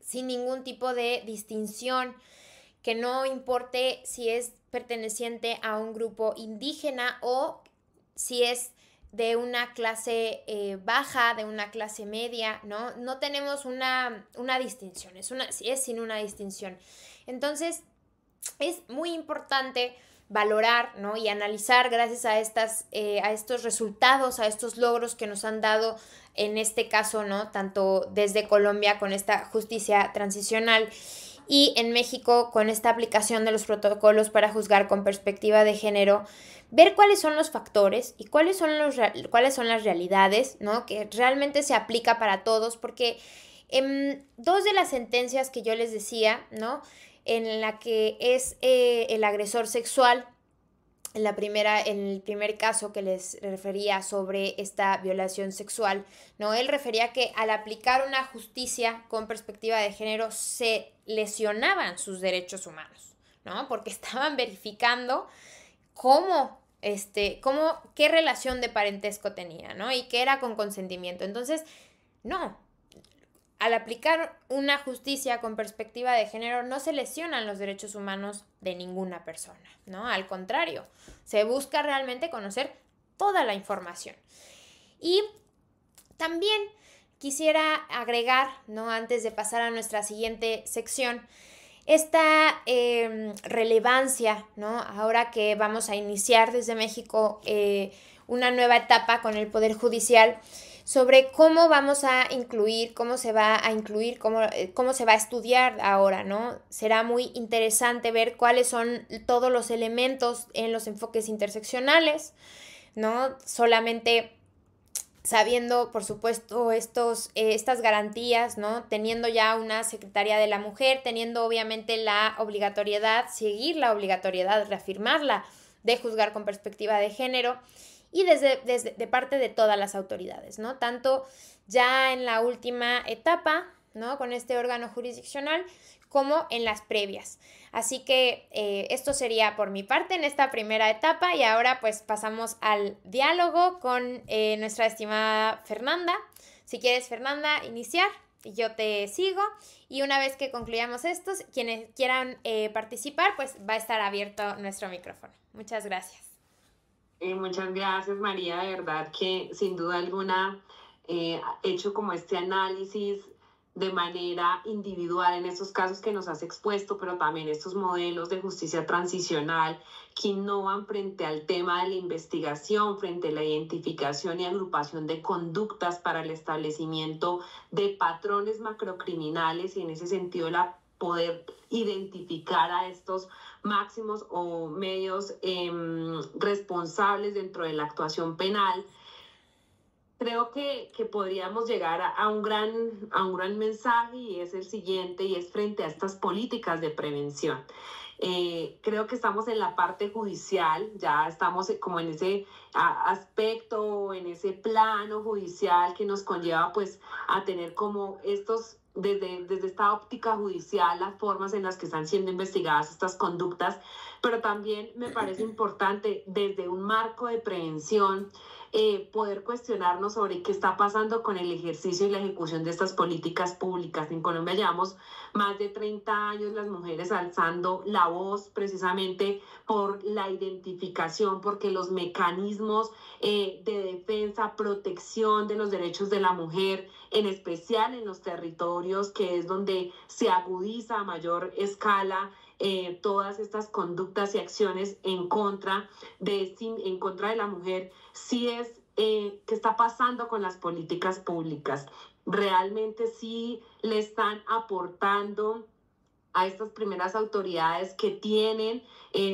sin ningún tipo de distinción, que no importe si es perteneciente a un grupo indígena o si es de una clase baja, de una clase media, ¿no? No tenemos una distinción, es sin una distinción. Entonces, es muy importante valorar, ¿no?, y analizar gracias a estos resultados, a estos logros que nos han dado en este caso, ¿no?, tanto desde Colombia con esta justicia transicional y en México con esta aplicación de los protocolos para juzgar con perspectiva de género, ver cuáles son los factores y cuáles son las realidades, ¿no?, que realmente se aplica para todos, porque dos de las sentencias que yo les decía, ¿no?, en la que es el agresor sexual, en el primer caso que les refería sobre esta violación sexual, ¿no?, él refería que al aplicar una justicia con perspectiva de género se lesionaban sus derechos humanos, ¿no?, porque estaban verificando qué relación de parentesco tenía, ¿no?, y que era con consentimiento. Entonces, no, al aplicar una justicia con perspectiva de género no se lesionan los derechos humanos de ninguna persona, ¿no? Al contrario, se busca realmente conocer toda la información. Y también quisiera agregar, ¿no?, antes de pasar a nuestra siguiente sección, esta relevancia, ¿no?, ahora que vamos a iniciar desde México una nueva etapa con el Poder Judicial, sobre cómo vamos a incluir, cómo se va a estudiar ahora, ¿no? Será muy interesante ver cuáles son todos los elementos en los enfoques interseccionales, ¿no? Solamente sabiendo, por supuesto, estas garantías, ¿no?, teniendo ya una Secretaría de la Mujer, teniendo obviamente la obligatoriedad, seguir la obligatoriedad, reafirmarla de juzgar con perspectiva de género, y de parte de todas las autoridades, ¿no? Tanto ya en la última etapa, ¿no?, con este órgano jurisdiccional, como en las previas. Así que esto sería por mi parte en esta primera etapa, y ahora pues pasamos al diálogo con nuestra estimada Fernanda. Si quieres, Fernanda, iniciar, y yo te sigo, y una vez que concluyamos estos, quienes quieran participar, pues va a estar abierto nuestro micrófono. Muchas gracias. Muchas gracias, María. De verdad que sin duda alguna hecho como este análisis de manera individual en estos casos que nos has expuesto, pero también estos modelos de justicia transicional que innovan frente al tema de la investigación, frente a la identificación y agrupación de conductas para el establecimiento de patrones macrocriminales, y en ese sentido la poder identificar a estos máximos o medios responsables dentro de la actuación penal, creo que podríamos llegar a un gran mensaje, y es el siguiente, y es frente a estas políticas de prevención. Creo que estamos en la parte judicial, ya estamos como en ese aspecto, en ese plano judicial que nos conlleva pues a tener como desde esta óptica judicial, las formas en las que están siendo investigadas estas conductas, pero también me parece importante desde un marco de prevención poder cuestionarnos sobre qué está pasando con el ejercicio y la ejecución de estas políticas públicas. En Colombia llevamos más de 30 años las mujeres alzando la voz precisamente por la identificación, porque los mecanismos de defensa, protección de los derechos de la mujer, en especial en los territorios que es donde se agudiza a mayor escala todas estas conductas y acciones en contra de la mujer, sí es qué está pasando con las políticas públicas. Realmente sí le están aportando a estas primeras autoridades que tienen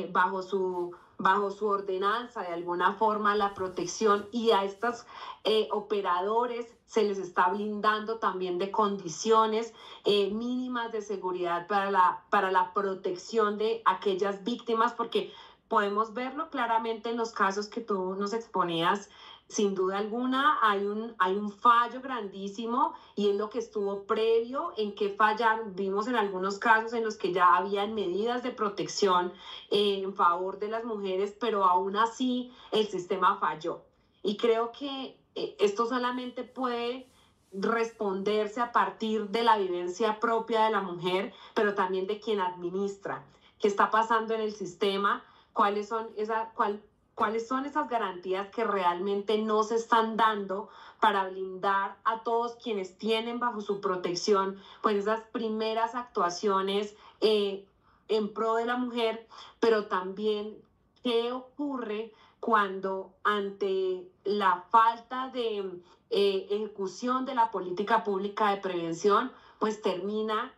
bajo su ordenanza de alguna forma la protección, y a estos operadores se les está blindando también de condiciones mínimas de seguridad para la protección de aquellas víctimas, porque podemos verlo claramente en los casos que tú nos exponías. Sin duda alguna hay un fallo grandísimo, y es lo que estuvo previo en que fallaron. Vimos en algunos casos en los que ya habían medidas de protección en favor de las mujeres, pero aún así el sistema falló. Y creo que esto solamente puede responderse a partir de la vivencia propia de la mujer, pero también de quien administra. ¿Qué está pasando en el sistema? ¿Cuáles son esas garantías que realmente no se están dando para blindar a todos quienes tienen bajo su protección pues esas primeras actuaciones en pro de la mujer? Pero también, ¿qué ocurre cuando ante la falta de ejecución de la política pública de prevención pues termina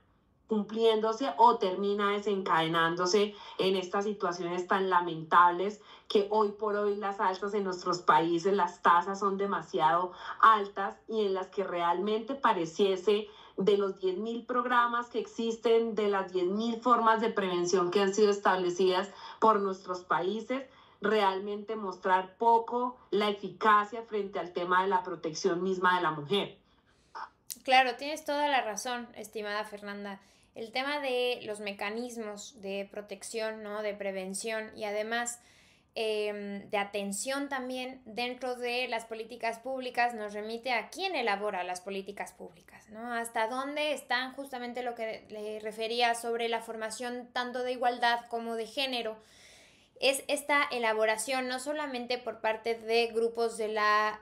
cumpliéndose o termina desencadenándose en estas situaciones tan lamentables que hoy por hoy las alzas en nuestros países, las tasas son demasiado altas, y en las que realmente pareciese, de los 10.000 programas que existen, de las 10.000 formas de prevención que han sido establecidas por nuestros países, realmente mostrar poco la eficacia frente al tema de la protección misma de la mujer. Claro, tienes toda la razón, estimada Fernanda. El tema de los mecanismos de protección, ¿no? De prevención y además de atención también dentro de las políticas públicas nos remite a quién elabora las políticas públicas, ¿no? Hasta dónde están justamente lo que le refería sobre la formación tanto de igualdad como de género. Es esta elaboración no solamente por parte de grupos de la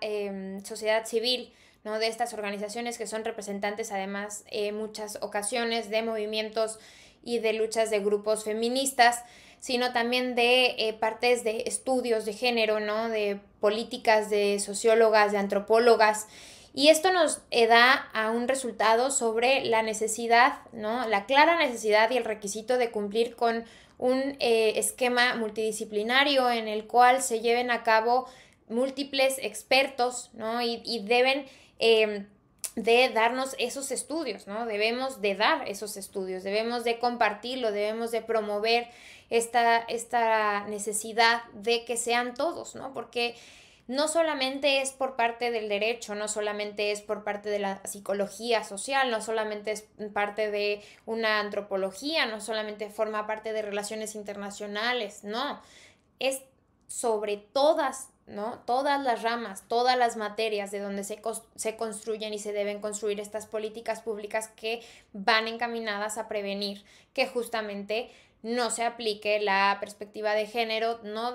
sociedad civil, ¿no? De estas organizaciones que son representantes además en muchas ocasiones de movimientos y de luchas de grupos feministas, sino también de partes de estudios de género, ¿no? De políticas, de sociólogas, de antropólogas. Y esto nos da a un resultado sobre la necesidad, ¿no? La clara necesidad y el requisito de cumplir con un esquema multidisciplinario en el cual se lleven a cabo múltiples expertos, ¿no? Y deben de darnos esos estudios, ¿no? Debemos de dar esos estudios, debemos de compartirlo, debemos de promover esta necesidad de que sean todos, ¿no? Porque no solamente es por parte del derecho, no solamente es por parte de la psicología social, no solamente es parte de una antropología, no solamente forma parte de relaciones internacionales, no, es sobre todas, ¿no? Todas las ramas, todas las materias de donde se construyen y se deben construir estas políticas públicas que van encaminadas a prevenir que justamente no se aplique la perspectiva de género, no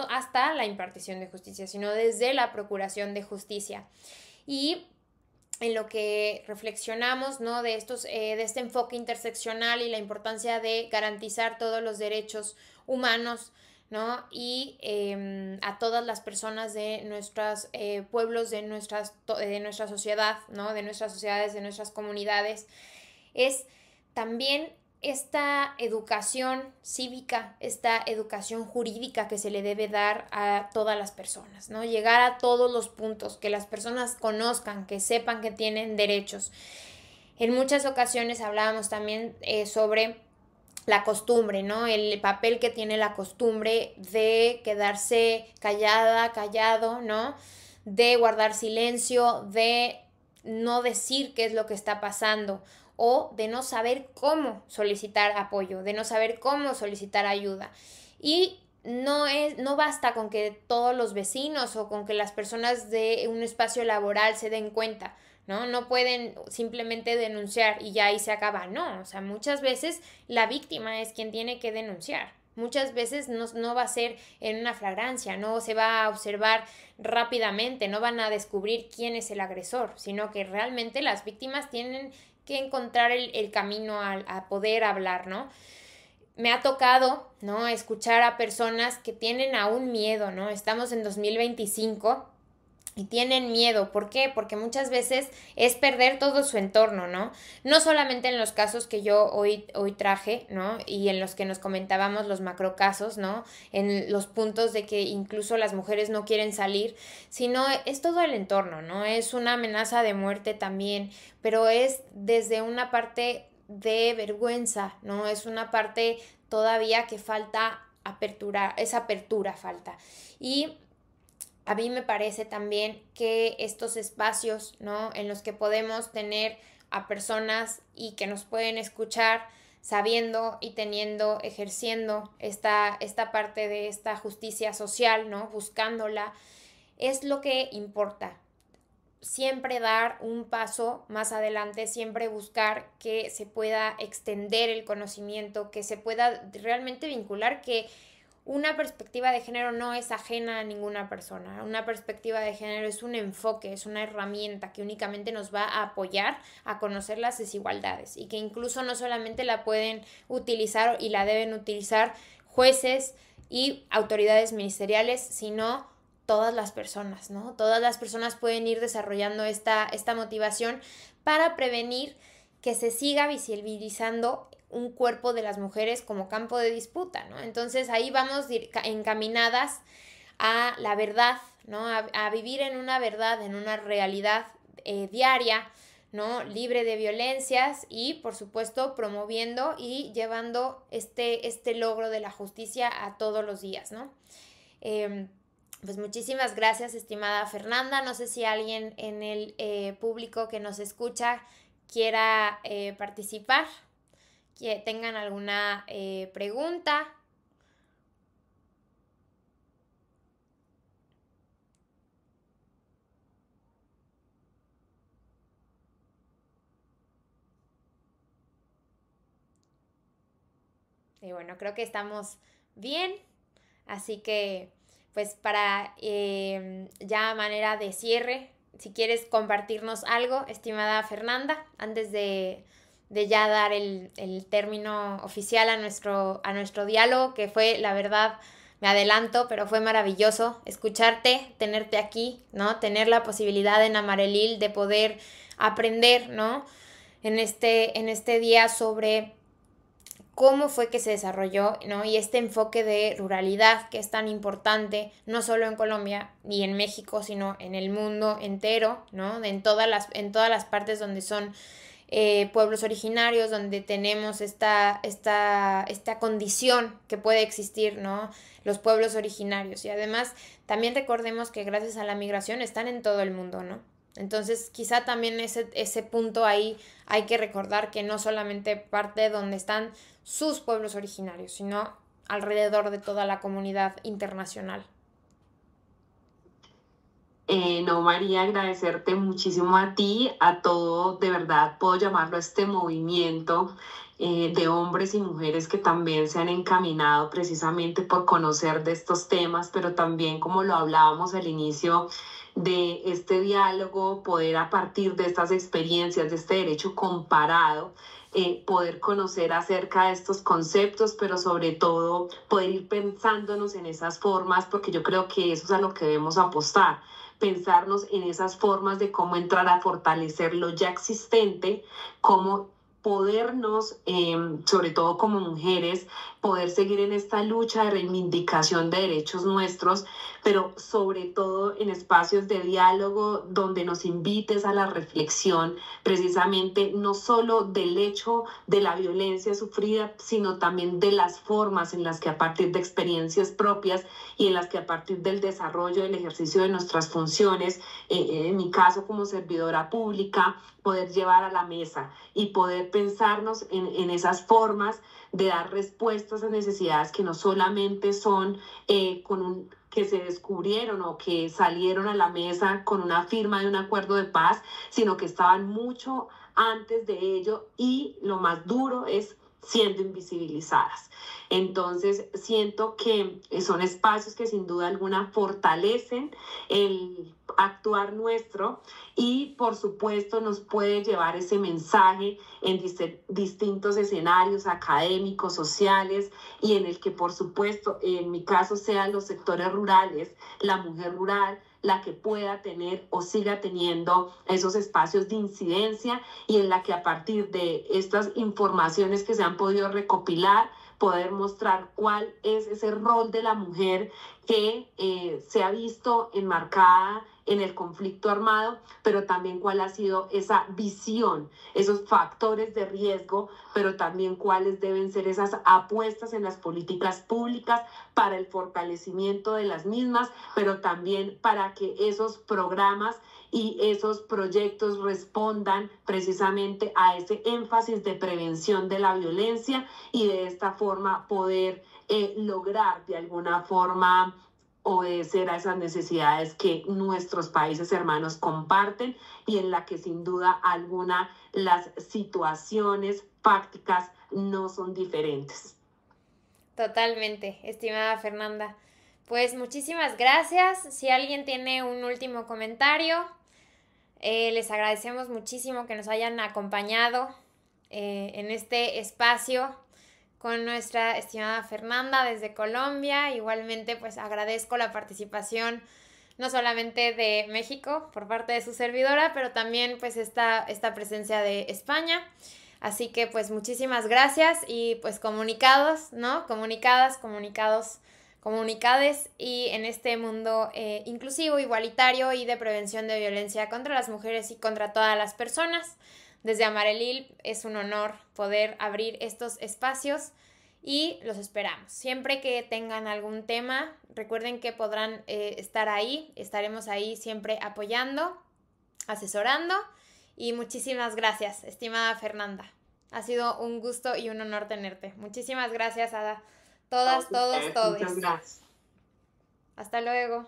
hasta la impartición de justicia, sino desde la procuración de justicia. Y en lo que reflexionamos, ¿no? de este enfoque interseccional y la importancia de garantizar todos los derechos humanos, ¿no? Y a todas las personas de nuestros pueblos, de nuestra sociedad, ¿no? De nuestras sociedades, de nuestras comunidades, es también esta educación cívica, esta educación jurídica que se le debe dar a todas las personas, ¿no? Llegar a todos los puntos, que las personas conozcan, que sepan que tienen derechos. En muchas ocasiones hablábamos también sobre la costumbre, ¿no? El papel que tiene la costumbre de quedarse callado, ¿no? De guardar silencio, de no decir qué es lo que está pasando o de no saber cómo solicitar apoyo, de no saber cómo solicitar ayuda. Y no basta con que todos los vecinos o con que las personas de un espacio laboral se den cuenta, ¿no? No pueden simplemente denunciar y ya ahí se acaba, no, o sea, muchas veces la víctima es quien tiene que denunciar. Muchas veces no va a ser en una flagrancia, no se va a observar rápidamente, no van a descubrir quién es el agresor, sino que realmente las víctimas tienen que encontrar el camino a poder hablar, ¿no? Me ha tocado, ¿no? Escuchar a personas que tienen aún miedo, ¿no? Estamos en 2025 y tienen miedo. ¿Por qué? Porque muchas veces es perder todo su entorno, ¿no? No solamente en los casos que yo hoy traje, ¿no? Y en los que nos comentábamos los macrocasos, ¿no? En los puntos de que incluso las mujeres no quieren salir, sino es todo el entorno, ¿no? Es una amenaza de muerte también, pero es desde una parte de vergüenza, ¿no? Es una parte todavía que falta apertura, esa apertura falta. Y a mí me parece también que estos espacios, ¿no? En los que podemos tener a personas y que nos pueden escuchar sabiendo y teniendo, ejerciendo esta parte de esta justicia social, ¿no? Buscándola, es lo que importa. Siempre dar un paso más adelante, siempre buscar que se pueda extender el conocimiento, que se pueda realmente vincular que una perspectiva de género no es ajena a ninguna persona. Una perspectiva de género es un enfoque, es una herramienta que únicamente nos va a apoyar a conocer las desigualdades y que incluso no solamente la pueden utilizar y la deben utilizar jueces y autoridades ministeriales, sino todas las personas, ¿no? Todas las personas pueden ir desarrollando esta motivación para prevenir que se siga visibilizando un cuerpo de las mujeres como campo de disputa, ¿no? Entonces ahí vamos encaminadas a la verdad, ¿no? A vivir en una verdad, en una realidad diaria, ¿no? Libre de violencias y, por supuesto, promoviendo y llevando este logro de la justicia a todos los días, ¿no? Pues muchísimas gracias, estimada Fernanda. No sé si alguien en el público que nos escucha quiera participar, que tengan alguna pregunta. Y bueno, creo que estamos bien, así que pues para ya a manera de cierre, si quieres compartirnos algo, estimada Fernanda, antes de ya dar el término oficial a nuestro diálogo, que fue, la verdad, me adelanto, pero fue maravilloso escucharte, tenerte aquí, ¿no? Tener la posibilidad en Amarelil de poder aprender, ¿no? En este día sobre cómo fue que se desarrolló, ¿no? Y este enfoque de ruralidad que es tan importante, no solo en Colombia ni en México, sino en el mundo entero, ¿no? En todas las partes donde son pueblos originarios, donde tenemos esta condición que puede existir, ¿no? Los pueblos originarios. Y además, también recordemos que gracias a la migración están en todo el mundo, ¿no? Entonces, quizá también ese punto ahí hay que recordar que no solamente parte de donde están sus pueblos originarios, sino alrededor de toda la comunidad internacional. No, María, agradecerte muchísimo a ti, a todo, de verdad, puedo llamarlo este movimiento de hombres y mujeres que también se han encaminado precisamente por conocer de estos temas, pero también, como lo hablábamos al inicio de este diálogo, poder a partir de estas experiencias, de este derecho comparado, poder conocer acerca de estos conceptos, pero sobre todo poder ir pensándonos en esas formas, porque yo creo que eso es a lo que debemos apostar, pensarnos en esas formas de cómo entrar a fortalecer lo ya existente, cómo podernos, sobre todo como mujeres, poder seguir en esta lucha de reivindicación de derechos nuestros, pero sobre todo en espacios de diálogo donde nos invites a la reflexión, precisamente no solo del hecho de la violencia sufrida, sino también de las formas en las que a partir de experiencias propias y en las que a partir del desarrollo del ejercicio de nuestras funciones, en mi caso como servidora pública, poder llevar a la mesa y poder pensarnos en esas formas de dar respuestas a necesidades que no solamente son que se descubrieron o que salieron a la mesa con una firma de un acuerdo de paz, sino que estaban mucho antes de ello y lo más duro es siendo invisibilizadas. Entonces, siento que son espacios que sin duda alguna fortalecen el actuar nuestro y, por supuesto, nos puede llevar ese mensaje en distintos escenarios académicos, sociales y en el que, por supuesto, en mi caso sean los sectores rurales, la mujer rural, la que pueda tener o siga teniendo esos espacios de incidencia y en la que a partir de estas informaciones que se han podido recopilar, poder mostrar cuál es ese rol de la mujer que se ha visto enmarcada en el conflicto armado, pero también cuál ha sido esa visión, esos factores de riesgo, pero también cuáles deben ser esas apuestas en las políticas públicas para el fortalecimiento de las mismas, pero también para que esos programas y esos proyectos respondan precisamente a ese énfasis de prevención de la violencia y de esta forma poder lograr de alguna forma obedecer a esas necesidades que nuestros países hermanos comparten y en la que sin duda alguna las situaciones fácticas no son diferentes. Totalmente, estimada Fernanda. Pues muchísimas gracias. Si alguien tiene un último comentario, les agradecemos muchísimo que nos hayan acompañado en este espacio con nuestra estimada Fernanda desde Colombia. Igualmente, pues agradezco la participación no solamente de México por parte de su servidora, pero también pues esta presencia de España. Así que pues muchísimas gracias y pues comunicados, ¿no? Comunicadas, comunicados, comunicades y en este mundo inclusivo, igualitario y de prevención de violencia contra las mujeres y contra todas las personas. Desde Amarelil es un honor poder abrir estos espacios y los esperamos. Siempre que tengan algún tema, recuerden que podrán estar ahí, estaremos ahí siempre apoyando, asesorando y muchísimas gracias, estimada Fernanda. Ha sido un gusto y un honor tenerte. Muchísimas gracias a todas, todos, todes. Muchas gracias. Hasta luego.